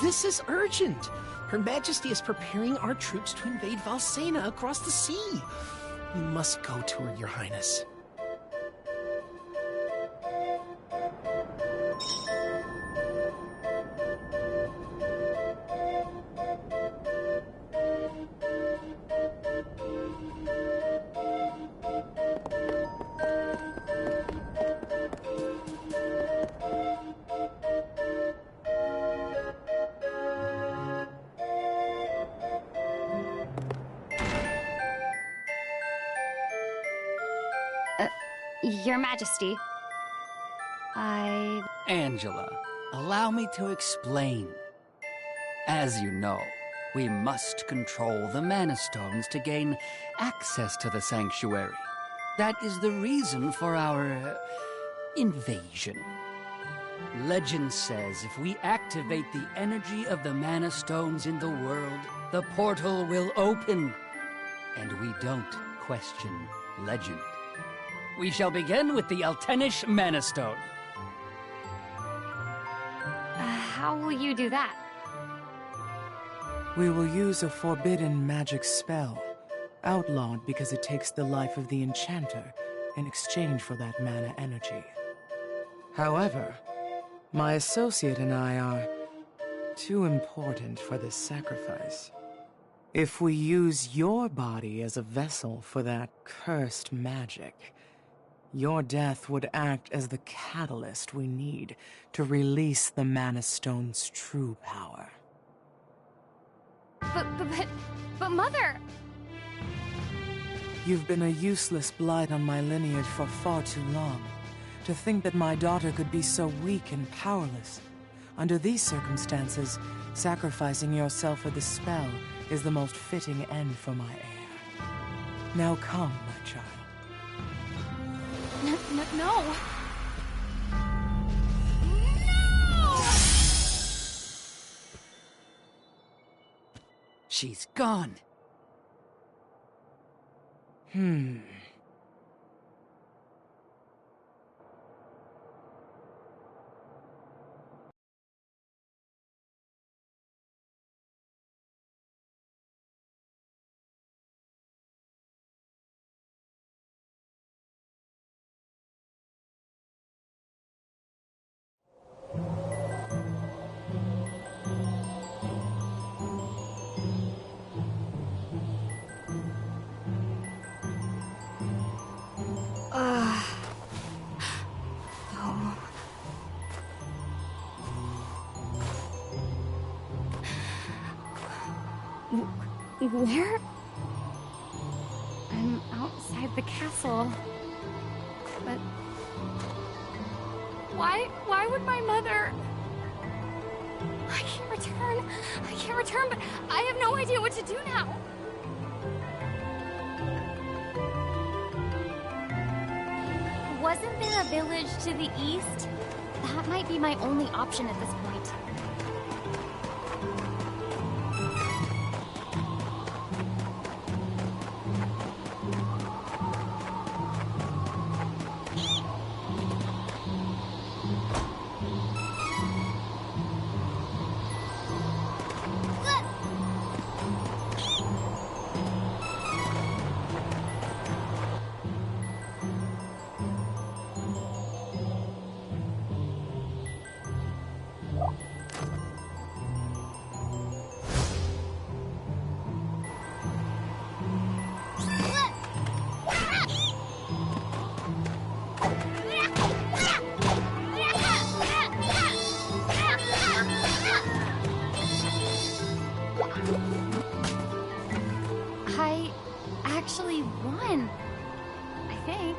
This is urgent. Her Majesty is preparing our troops to invade Valsena across the sea. We must go to her, Your Highness. Your Majesty, Angela, allow me to explain. As you know, we must control the Mana Stones to gain access to the Sanctuary. That is the reason for our invasion. Legend says if we activate the energy of the Mana Stones in the world, the portal will open. And we don't question legend. We shall begin with the Eltenish Mana Stone. How will you do that? We will use a forbidden magic spell, outlawed because it takes the life of the enchanter in exchange for that mana energy. However, my associate and I are too important for this sacrifice. If we use your body as a vessel for that cursed magic, your death would act as the catalyst we need to release the Mana Stone's true power. But Mother! You've been a useless blight on my lineage for far too long. To think that my daughter could be so weak and powerless. Under these circumstances, sacrificing yourself for the spell is the most fitting end for my heir. Now come, my child. No! She's gone. Where? I'm outside the castle. But why would my mother... I can't return, but I have no idea what to do now. Wasn't there a village to the east? That might be my only option at this point. think.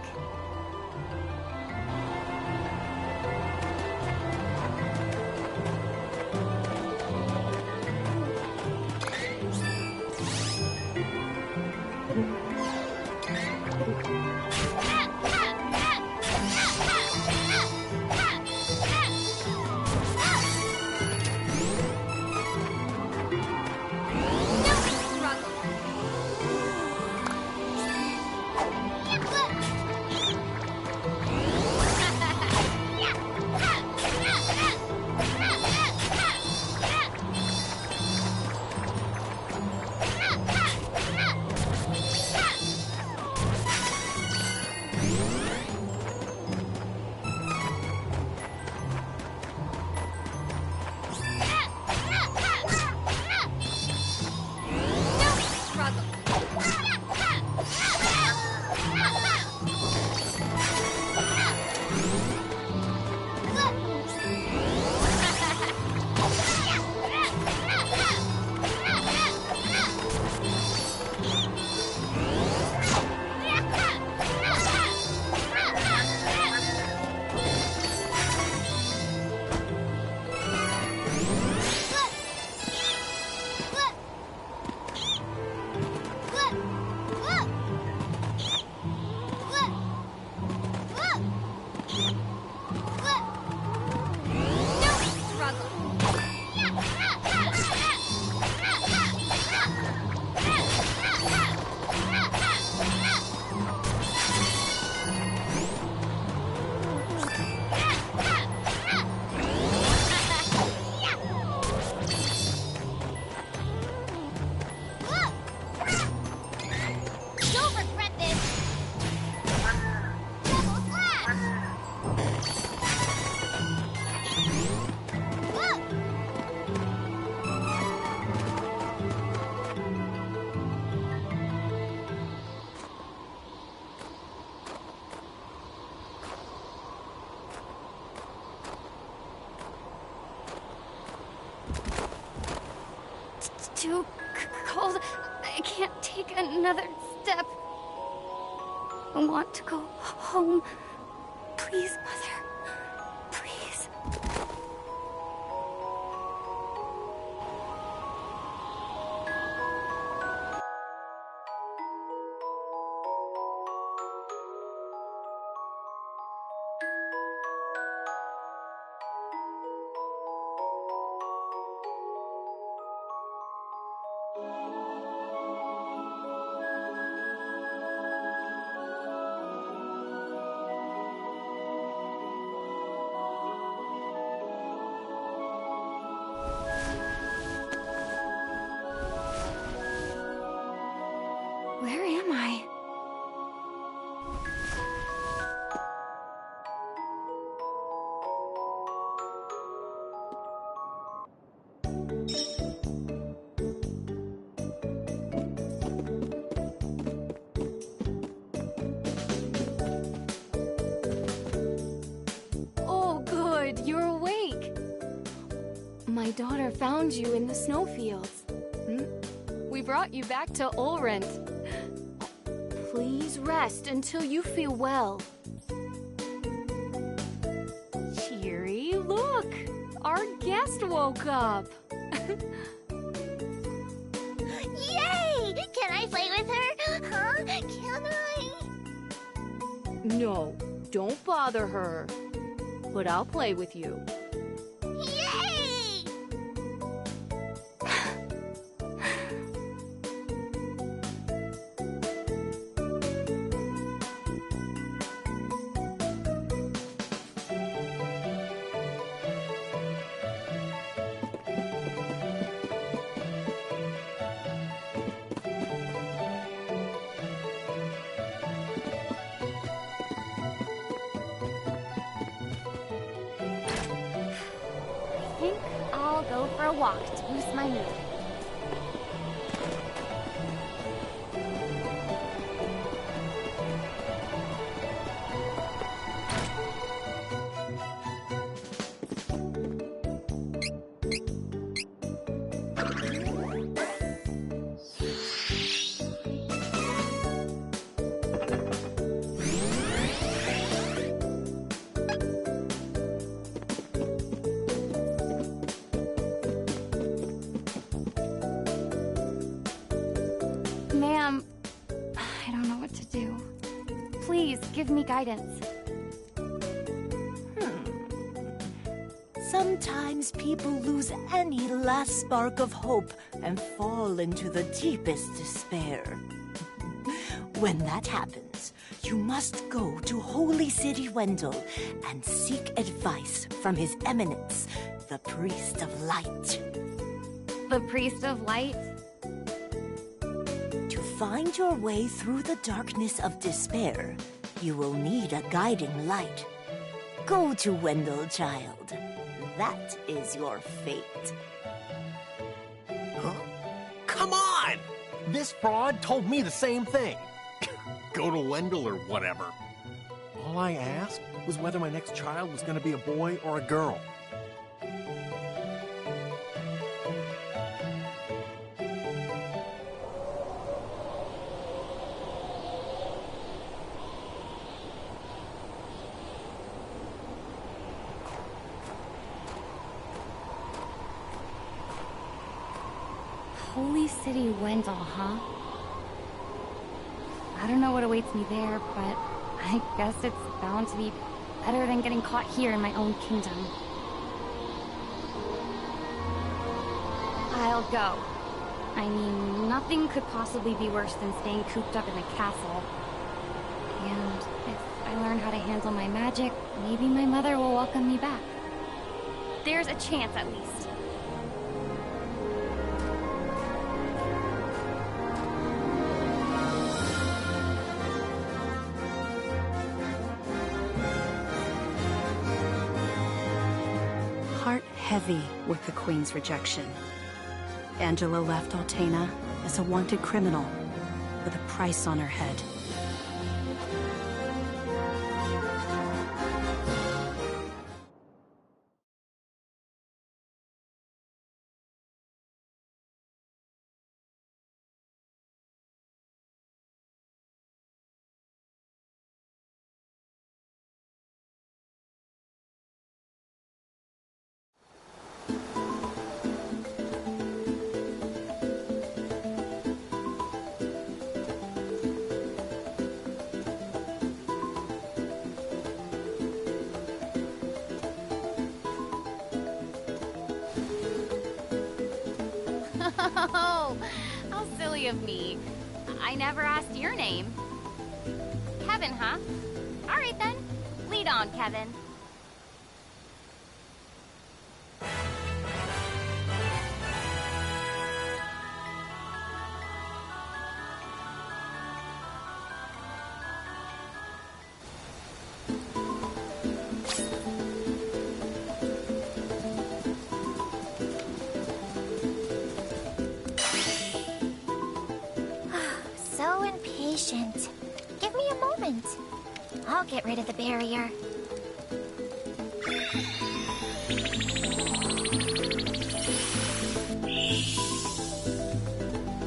Too cold. I can't take another step. I want to go home. Please, Mother. Please. Where am I? Oh, good, you're awake. My daughter found you in the snowfields. We brought you back to Ulrent. Please rest until you feel well. Cheery, look! Our guest woke up! Yay! Can I play with her? Huh? Can I? No, don't bother her. But I'll play with you. Yay! I'll go for a walk to boost my mood. give me guidance. Sometimes people lose any last spark of hope and fall into the deepest despair. When that happens, you must go to Holy City Wendell and seek advice from His Eminence, the Priest of Light. The Priest of Light? To find your way through the darkness of despair, you will need a guiding light. Go to Wendell, child. That is your fate. Huh? Come on! This fraud told me the same thing. Go to Wendell or whatever. All I asked was whether my next child was going to be a boy or a girl. Holy City Wendell, huh? I don't know what awaits me there, but I guess it's bound to be better than getting caught here in my own kingdom. I'll go. I mean, nothing could possibly be worse than staying cooped up in a castle. And if I learn how to handle my magic, maybe my mother will welcome me back. There's a chance, at least. Heart heavy with the Queen's rejection, Angela left Altaina as a wanted criminal with a price on her head. Oh, how silly of me. I never asked your name. Kevin, huh? All right then. Lead on, Kevin. So impatient. Give me a moment. I'll get rid of the barrier.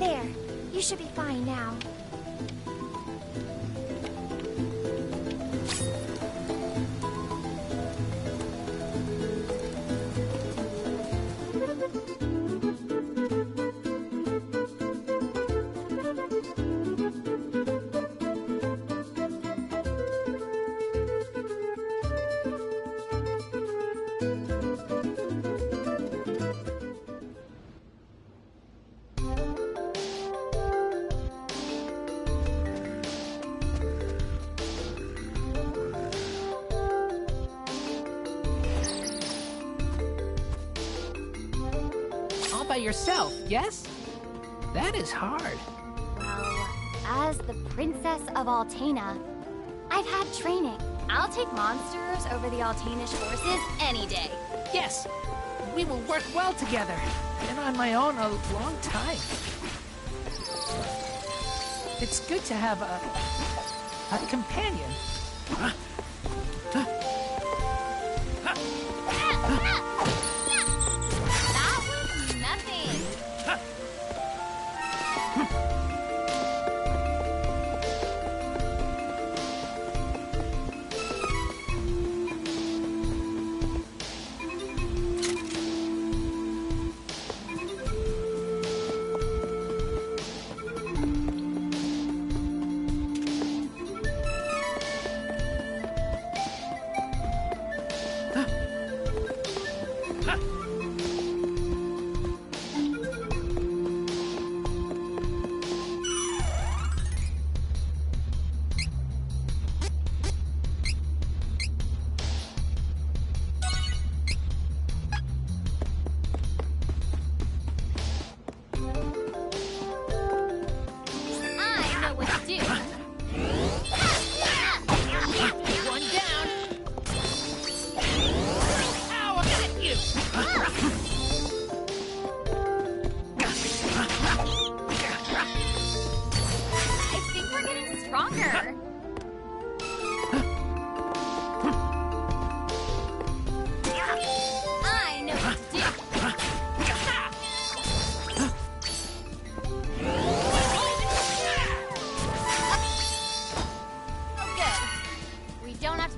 There. You should be fine now. By yourself, yes? That is hard. Well, as the Princess of Altaina, I've had training. I'll take monsters over the Altainish forces any day. Yes, we will work well together. Been on my own a long time. It's good to have a companion. Huh?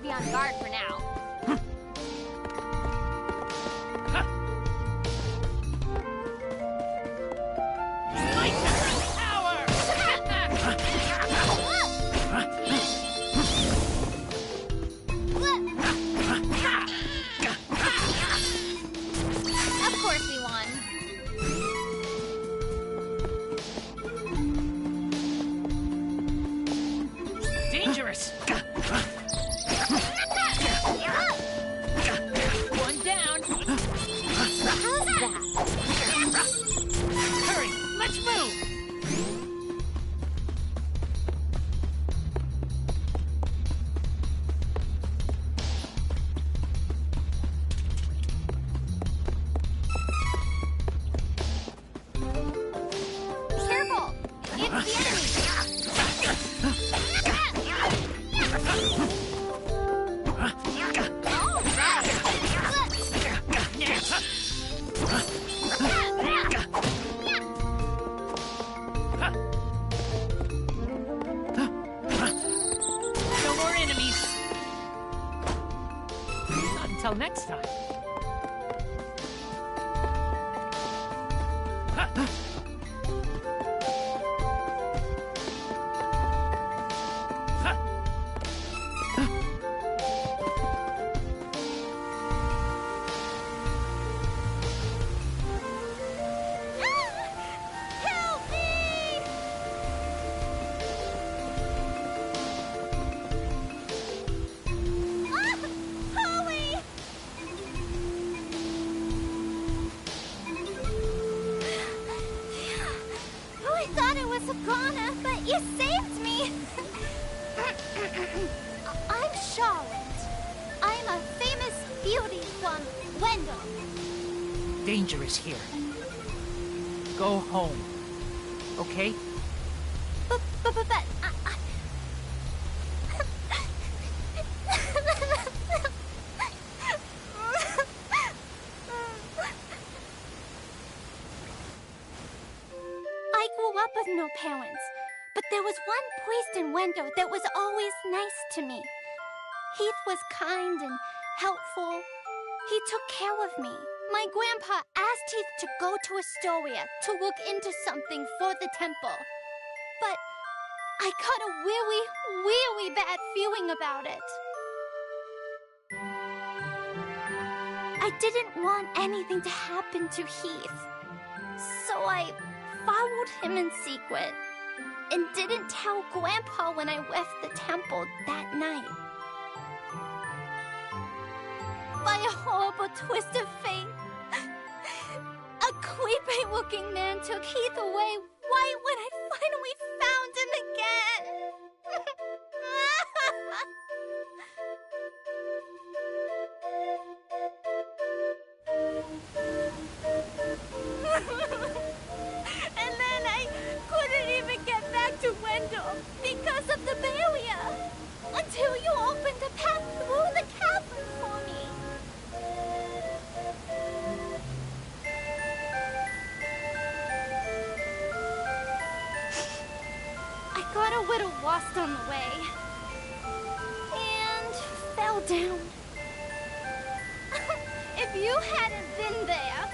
be on guard for now. Of course we won. Dangerous! One down! How's that? Hurry, let's move! Careful! It's the enemy! No more enemies! Not until next time. Help me! Holy! I thought it was Agana, but you saved me! I'm Charlotte. I'm a famous beauty from Wendell. Dangerous here. Go home. Okay? But I grew up with no parents, but there was one priest in Wendell that was always nice to me. Heath was kind and helpful. He took care of me. My grandpa asked Heath to go to Astoria to look into something for the temple. But I got a really, really bad feeling about it. I didn't want anything to happen to Heath. So I followed him in secret and didn't tell Grandpa when I left the temple that night. By a horrible twist of fate, a creepy-looking man took Heath away right when I finally found him again. And then I couldn't even get back to Wendell because of the barrier until you opened a path through the cavern for me. I got a little lost on the way and fell down. If you hadn't been there,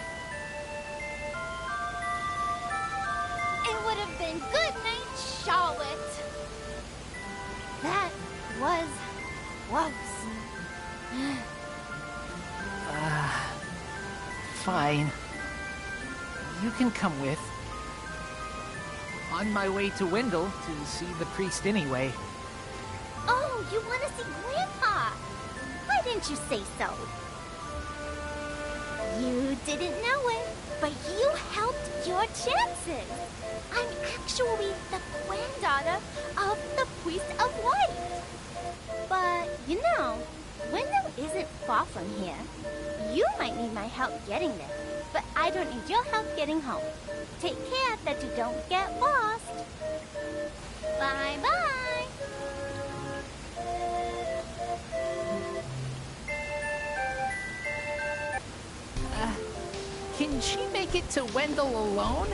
it would have been good night, Charlotte. That was close. Fine. You can come with. On my way to Wendell to see the priest anyway. Oh, you want to see Grandpa? Why didn't you say so? You didn't know it, but you helped your chances. I'm actually the granddaughter of the Priest of Light. But, you know, Wendell isn't far from here. You might need my help getting there, but I don't need your help getting home. Take care that you don't get lost. Bye-bye. Can she make it to Wendell alone?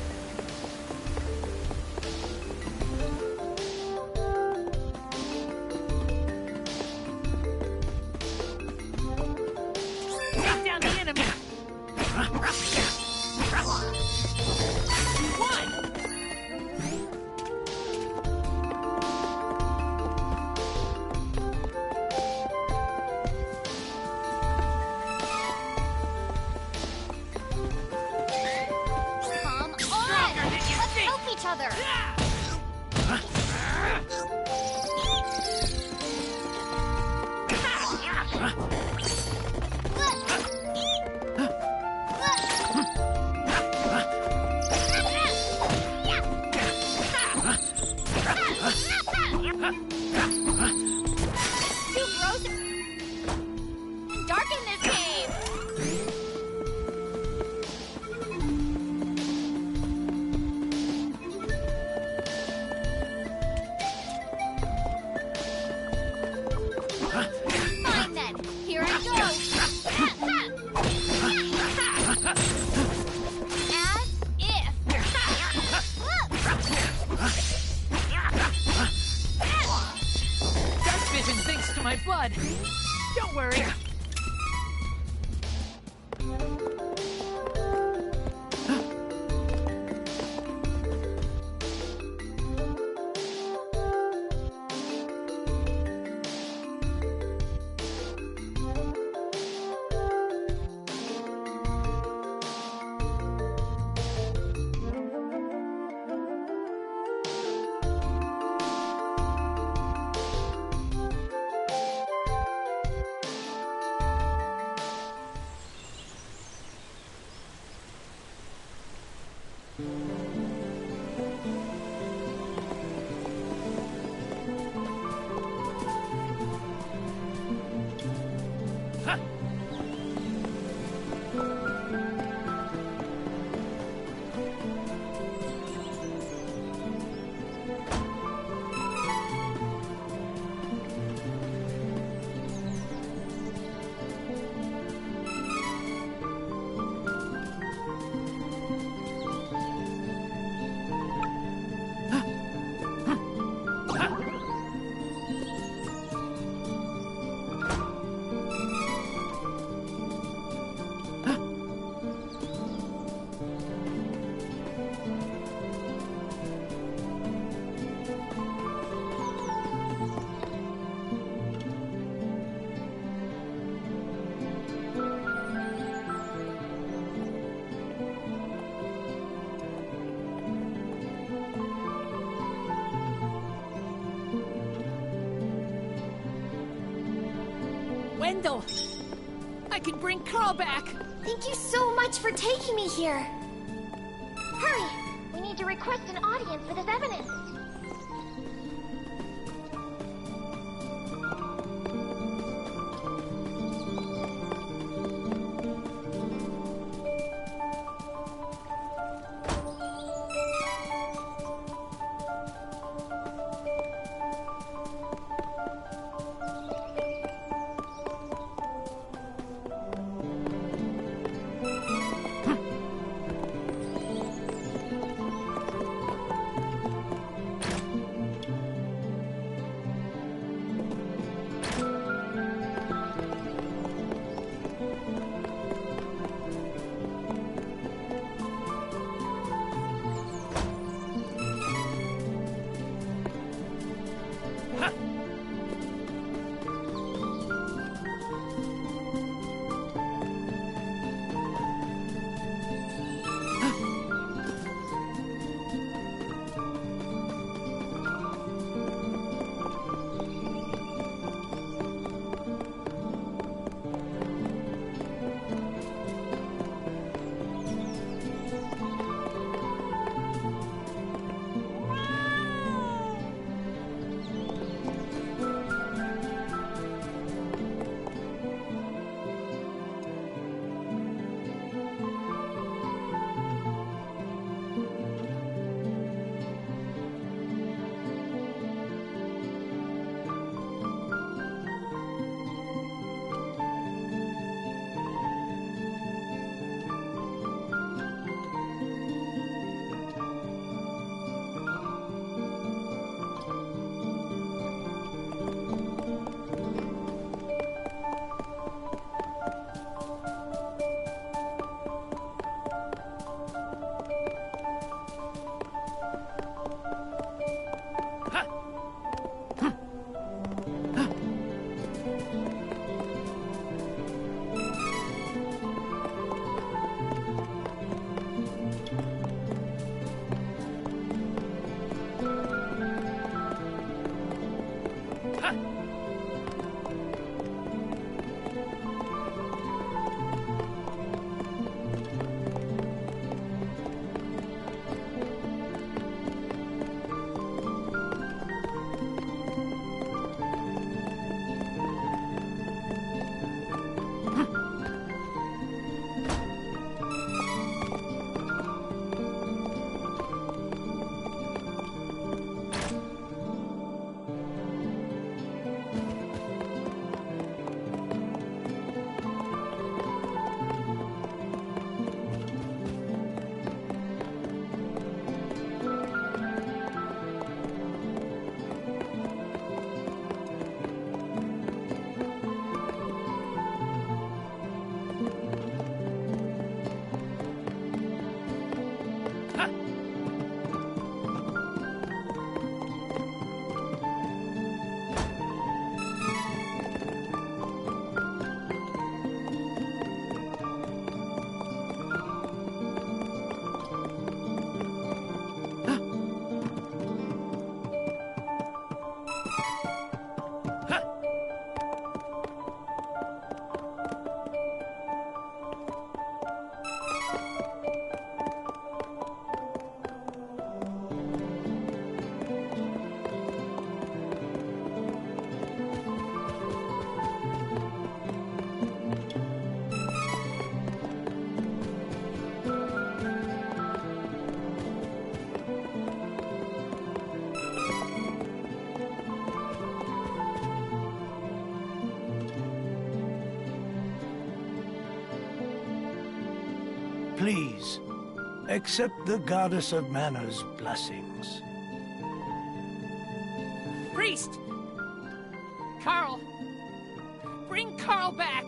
enemy! Come on! Let's help each other! Too gross and dark in this cave! Fine then, here I go! As if! Dark vision thanks to my blood. Don't worry. Wendell! I can bring Carl back! Thank you so much for taking me here. Hurry! We need to request an audience for this evidence. Please, accept the Goddess of Mana's blessings. Priest! Carl! Bring Carl back!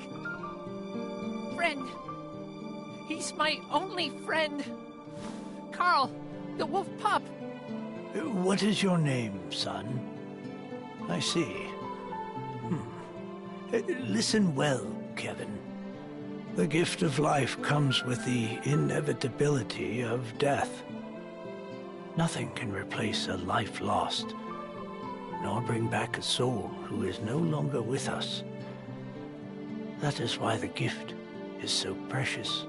Friend! He's my only friend! Carl, the wolf pup! What is your name, son? I see. Listen well, Kevin. The gift of life comes with the inevitability of death. Nothing can replace a life lost, nor bring back a soul who is no longer with us. That is why the gift is so precious.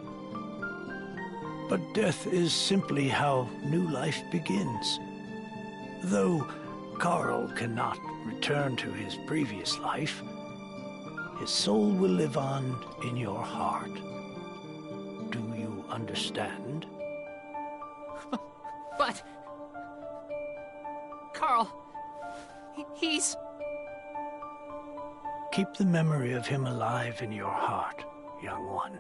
But death is simply how new life begins. Though Carl cannot return to his previous life, his soul will live on in your heart. Do you understand? But... Carl... he's... Keep the memory of him alive in your heart, young one.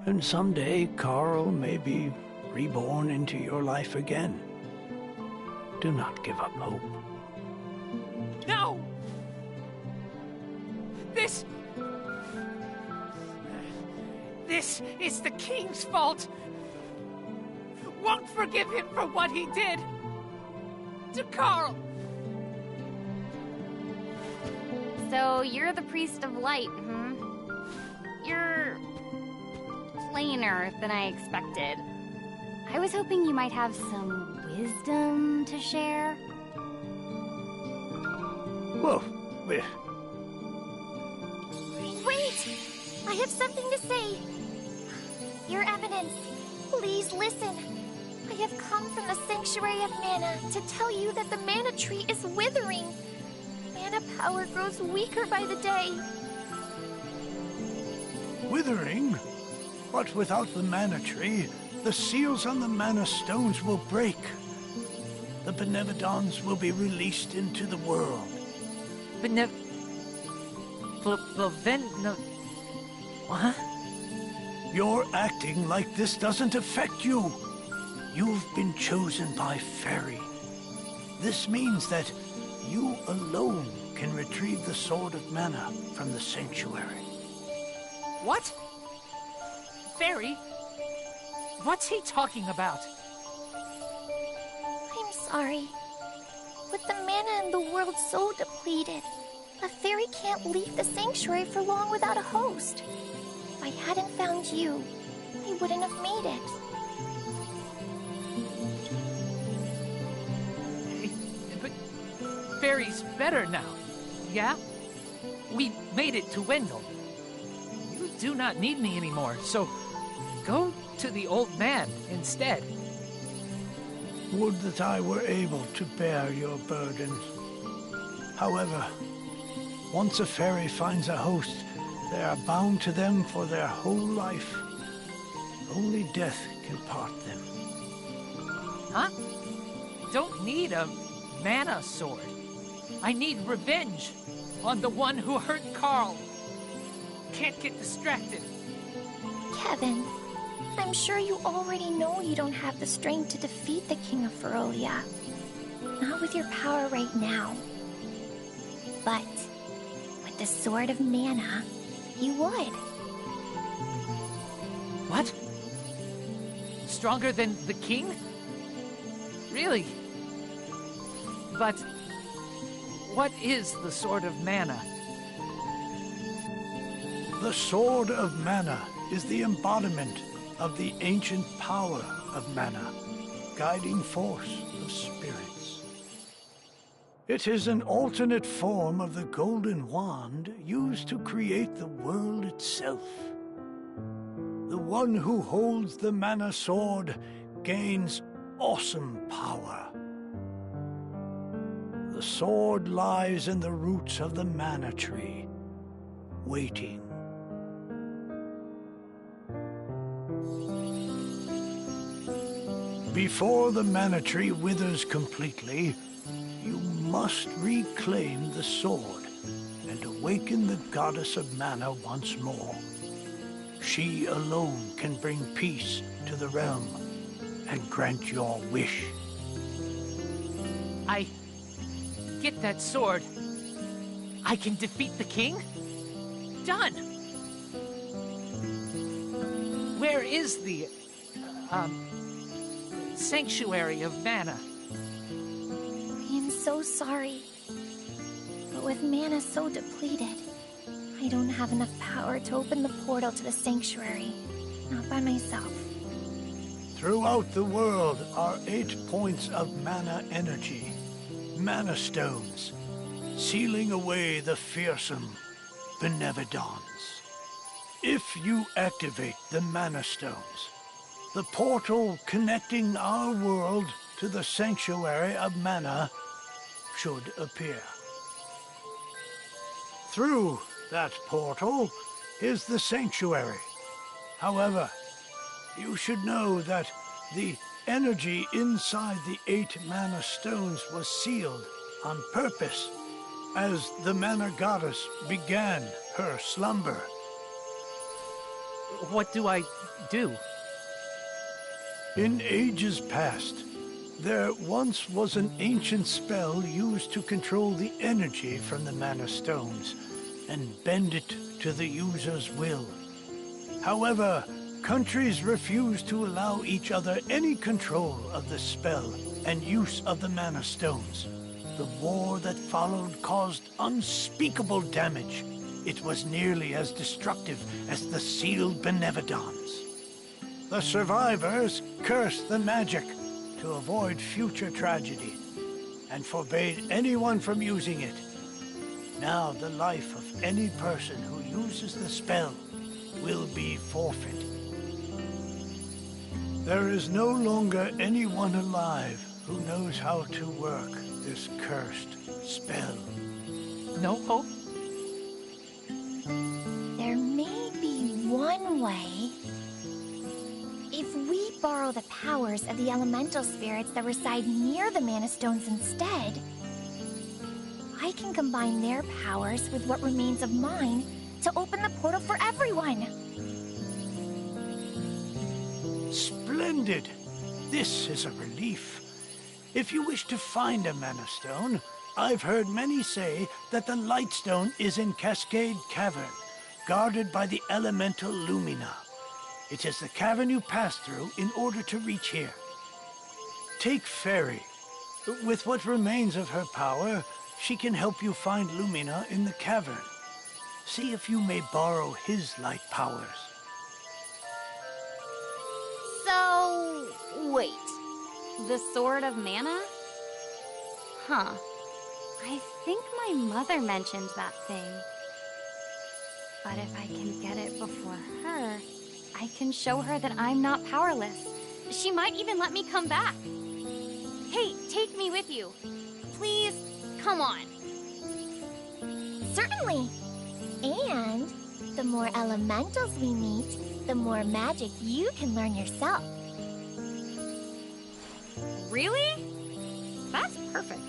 And someday Carl may be reborn into your life again. Do not give up hope. No! This is the king's fault! Won't forgive him for what he did! To Carl! So, you're the priest of light, hmm? You're... plainer than I expected. I was hoping you might have some wisdom to share. Whoa, Wait! I have something to say. Your Eminence, please listen. I have come from the Sanctuary of Mana to tell you that the mana tree is withering. Mana power grows weaker by the day. Withering? But without the mana tree, the seals on the mana stones will break. The Benevodons will be released into the world. What? Your acting like this doesn't affect you. You've been chosen by Fairy. This means that you alone can retrieve the Sword of Mana from the Sanctuary. What? Fairy? What's he talking about? I'm sorry. With the mana in the world so depleted, a fairy can't leave the sanctuary for long without a host. If I hadn't found you, I wouldn't have made it. But Fairy's better now, yeah? We made it to Wendell. You do not need me anymore, so go to the old man instead. Would that I were able to bear your burdens. However, once a fairy finds a host, they are bound to them for their whole life. Only death can part them. Huh? Don't need a mana sword. I need revenge on the one who hurt Carl. Can't get distracted. Kevin, I'm sure you already know you don't have the strength to defeat the King of Ferolia. Not with your power right now. But with the Sword of Mana, you would. What? Stronger than the king? Really? But what is the Sword of Mana? The Sword of Mana is the embodiment of the ancient power of Mana, guiding force of spirits. It is an alternate form of the Golden Wand used to create the world itself. The one who holds the Mana Sword gains awesome power. The sword lies in the roots of the Mana Tree, waiting. Before the Mana Tree withers completely, you must reclaim the sword and awaken the Goddess of Mana once more. She alone can bring peace to the realm and grant your wish. I get that sword. I can defeat the king? Done! Where is the, sanctuary of mana? I am so sorry. But with mana so depleted, I don't have enough power to open the portal to the sanctuary. Not by myself. Throughout the world are 8 points of mana energy, mana stones, sealing away the fearsome Benevodons. If you activate the mana stones, the portal connecting our world to the Sanctuary of Mana should appear. Through that portal is the Sanctuary. However, you should know that the energy inside the 8 mana stones was sealed on purpose as the Mana Goddess began her slumber. What do I do? In ages past, there once was an ancient spell used to control the energy from the Mana Stones and bend it to the user's will. However, countries refused to allow each other any control of the spell and use of the Mana Stones. The war that followed caused unspeakable damage. It was nearly as destructive as the sealed Benevodons. The survivors cursed the magic to avoid future tragedy and forbade anyone from using it. Now the life of any person who uses the spell will be forfeit. There is no longer anyone alive who knows how to work this cursed spell. No hope? There may be one way. If we borrow the powers of the elemental spirits that reside near the Mana Stones instead, I can combine their powers with what remains of mine to open the portal for everyone. Splendid! This is a relief. If you wish to find a Mana Stone, I've heard many say that the Lightstone is in Cascade Cavern, guarded by the elemental Lumina. It is the cavern you pass through in order to reach here. Take Fairy. With what remains of her power, she can help you find Lumina in the cavern. See if you may borrow his light powers. So, wait. The Sword of Mana? Huh. I think my mother mentioned that thing. But if I can get it before her, I can show her that I'm not powerless. She might even let me come back. Hey, take me with you. Please, come on. Certainly. And the more elementals we meet, the more magic you can learn yourself. Really? That's perfect.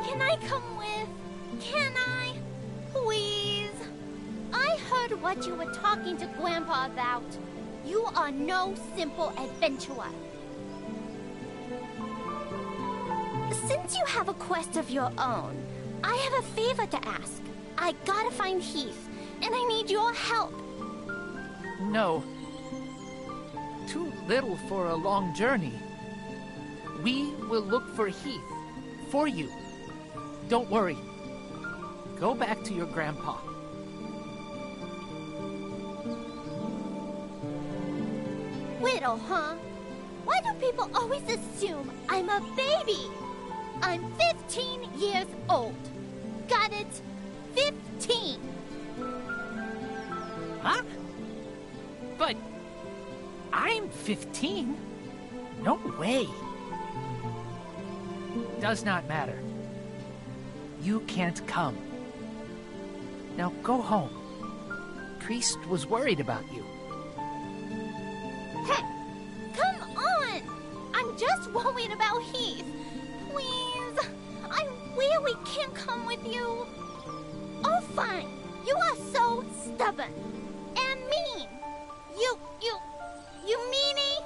Can I come with? Can I? Please? I heard what you were talking to Grandpa about. You are no simple adventurer. Since you have a quest of your own, I have a favor to ask. I gotta find Heath, and I need your help. No. Too little for a long journey. We will look for Heath. For you. Don't worry. Go back to your grandpa. Widow, huh? Why do people always assume I'm a baby? I'm 15 years old. Got it? 15. Huh? But I'm 15. No way. Does not matter. You can't come. Now go home. Priest was worried about you. Come on! I'm just worried about Heath. Please, I really can't come with you. Oh, fine. You are so stubborn. And mean. You meanie?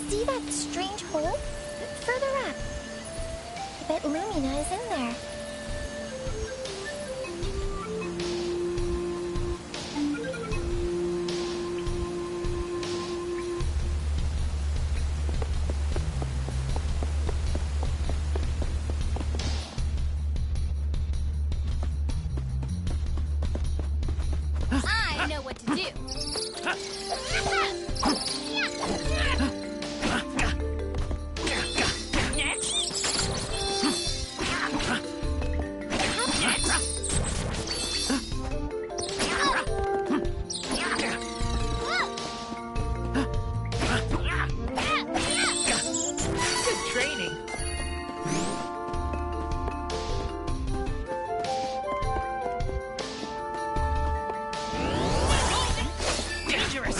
See that strange hole? Further up. I bet Lumina is in there. I know what to do. Good training. Dangerous.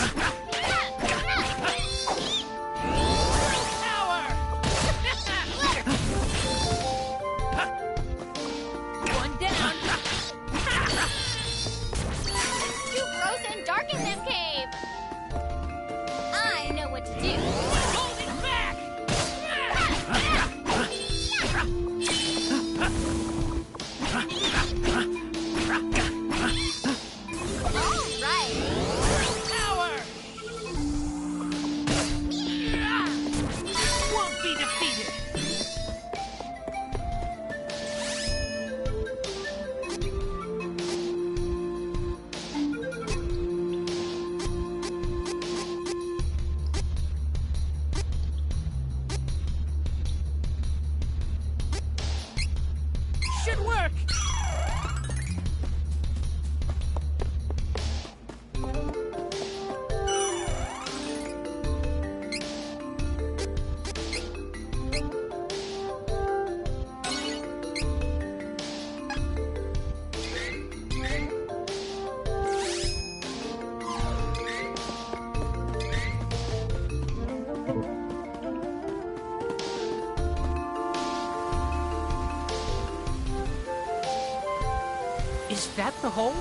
Is that the hole?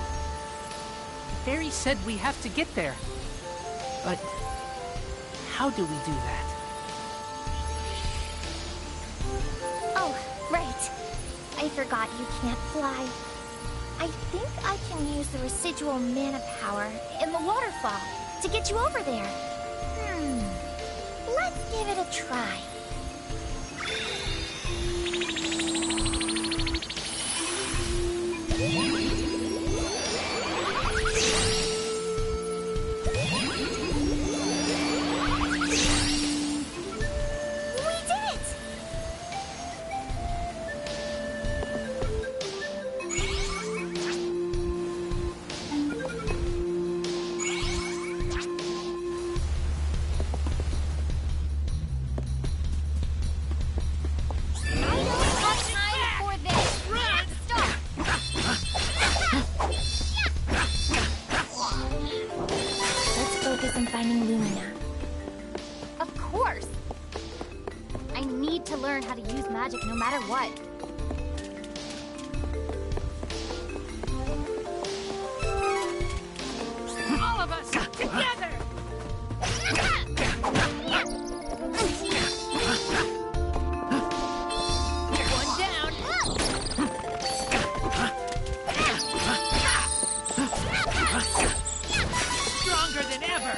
Fairy said we have to get there. But how do we do that? Oh, right. I forgot you can't fly. I think I can use the residual mana power in the waterfall to get you over there. Let's give it a try. No matter what. All of us together! One down. Stronger than ever.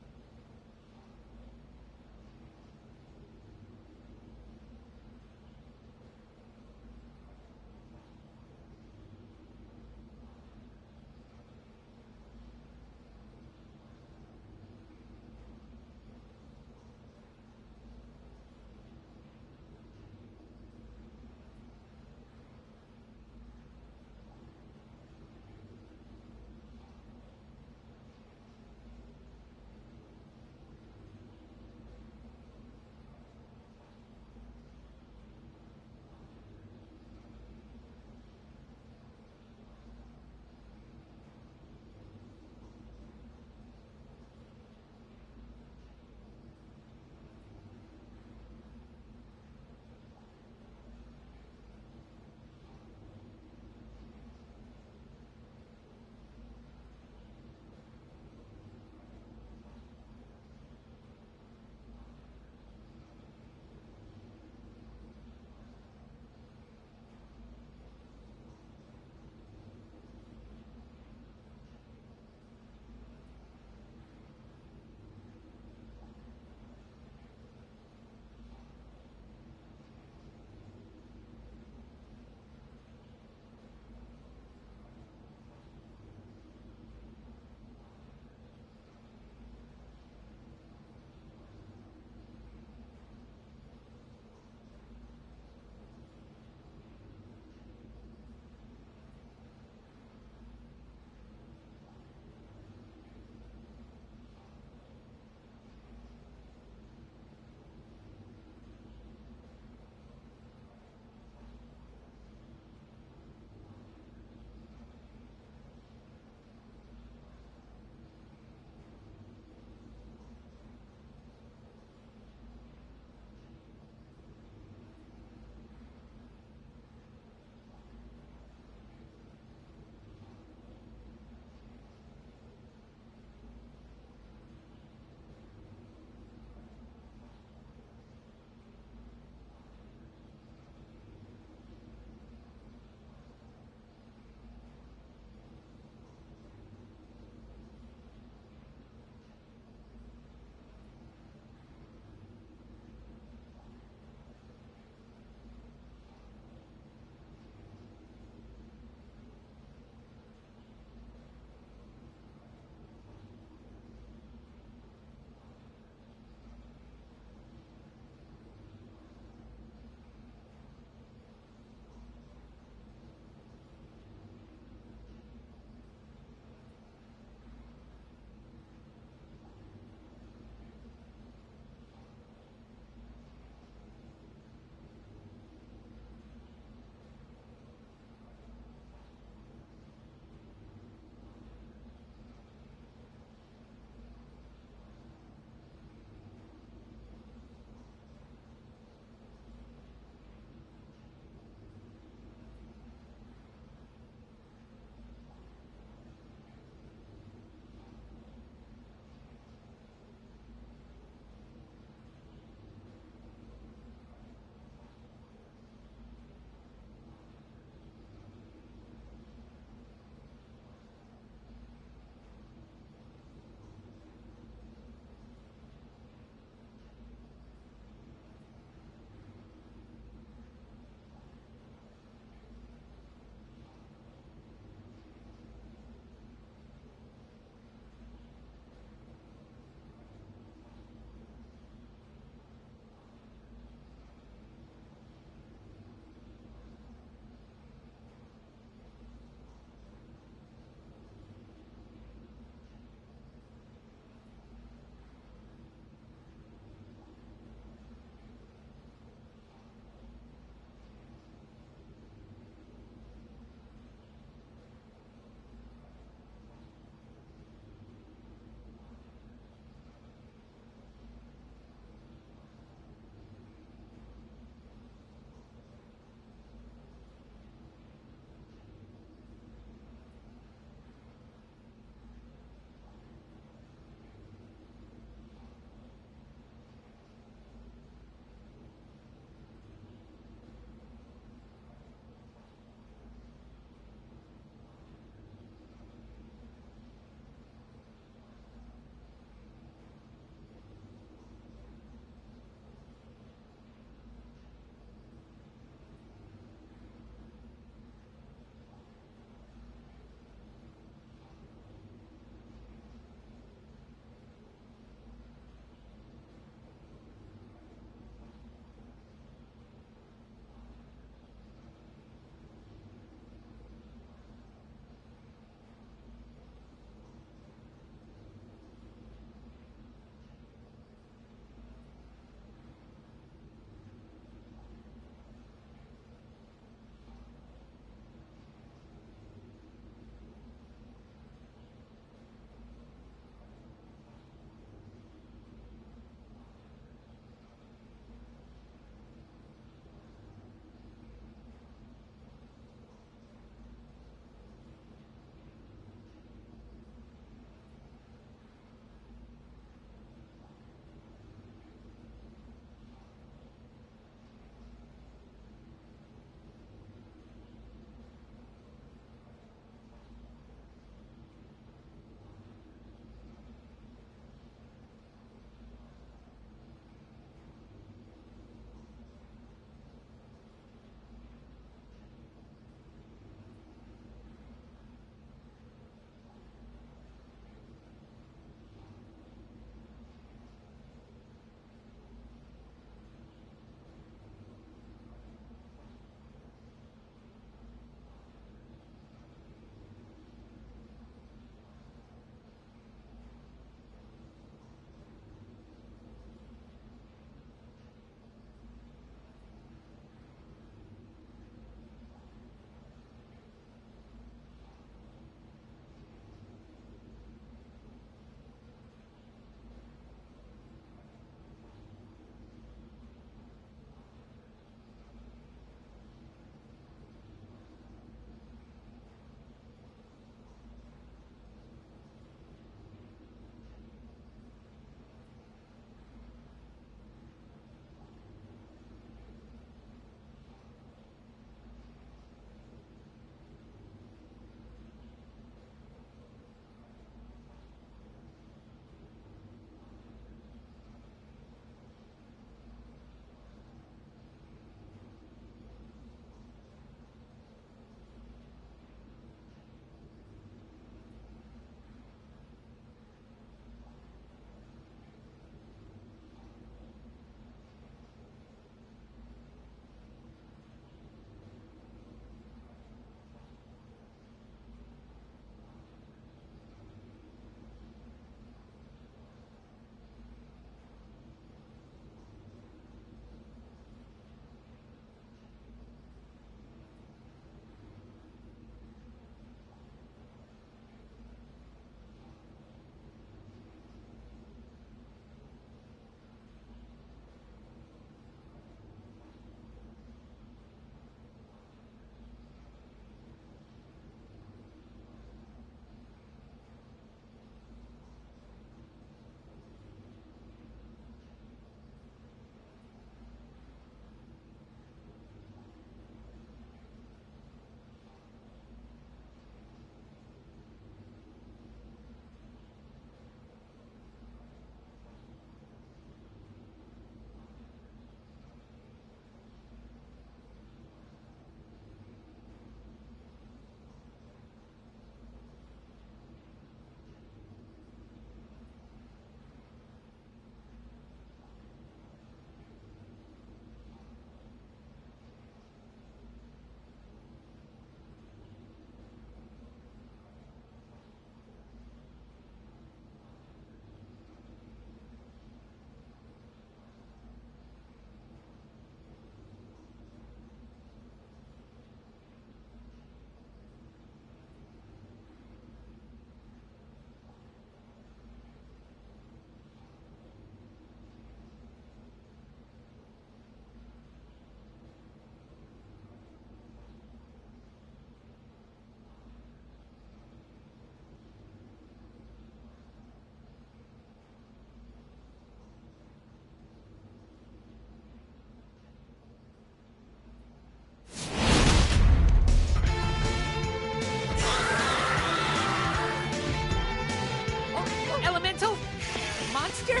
monster?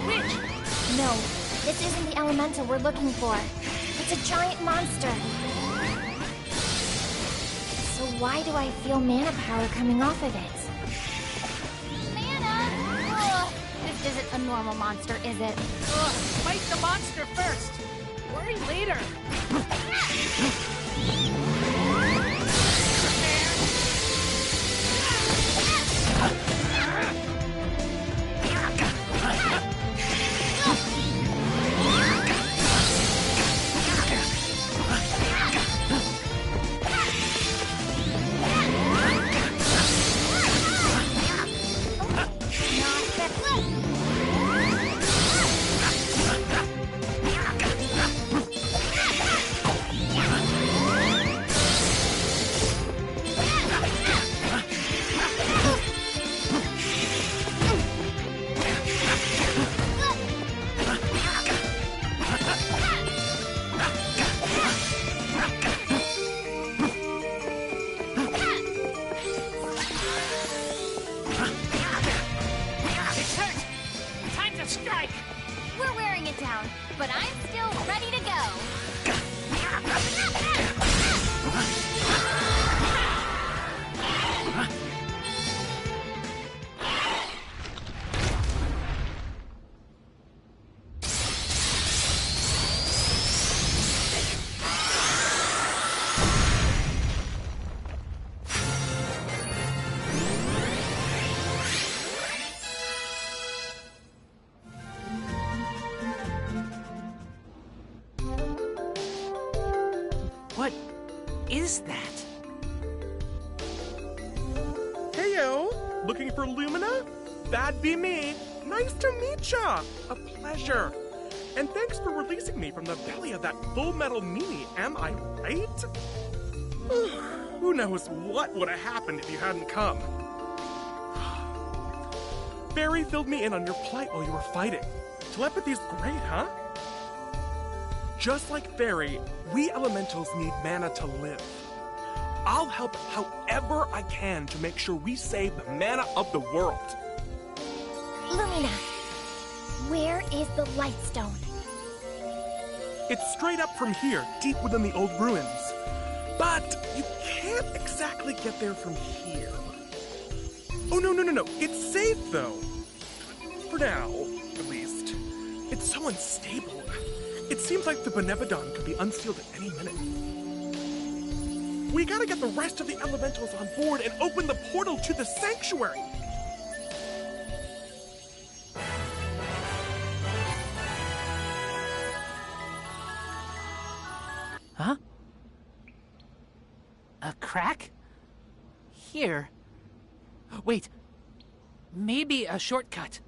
Which? No, this isn't the elemental we're looking for. It's a giant monster. So why do I feel mana power coming off of it? Mana! Ugh, this isn't a normal monster, is it? Ugh, fight the monster first! Worry later! But I'm still ready to go. What is that? Heyo! Looking for Lumina? That'd be me. Nice to meet ya! A pleasure. And thanks for releasing me from the belly of that Full Metal meanie, am I right? Who knows what would have happened if you hadn't come. Fairy filled me in on your plight while you were fighting. Telepathy's great, huh? Just like Fairy, we elementals need mana to live. I'll help however I can to make sure we save the mana of the world. Lumina, where is the Lightstone? It's straight up from here, deep within the old ruins. But you can't exactly get there from here. Oh, no. It's safe, though. For now, at least. It's so unstable. It seems like the Benevodon could be unsealed at any minute. We gotta get the rest of the elementals on board and open the portal to the sanctuary! Huh? A crack? Here. Wait. Maybe a shortcut.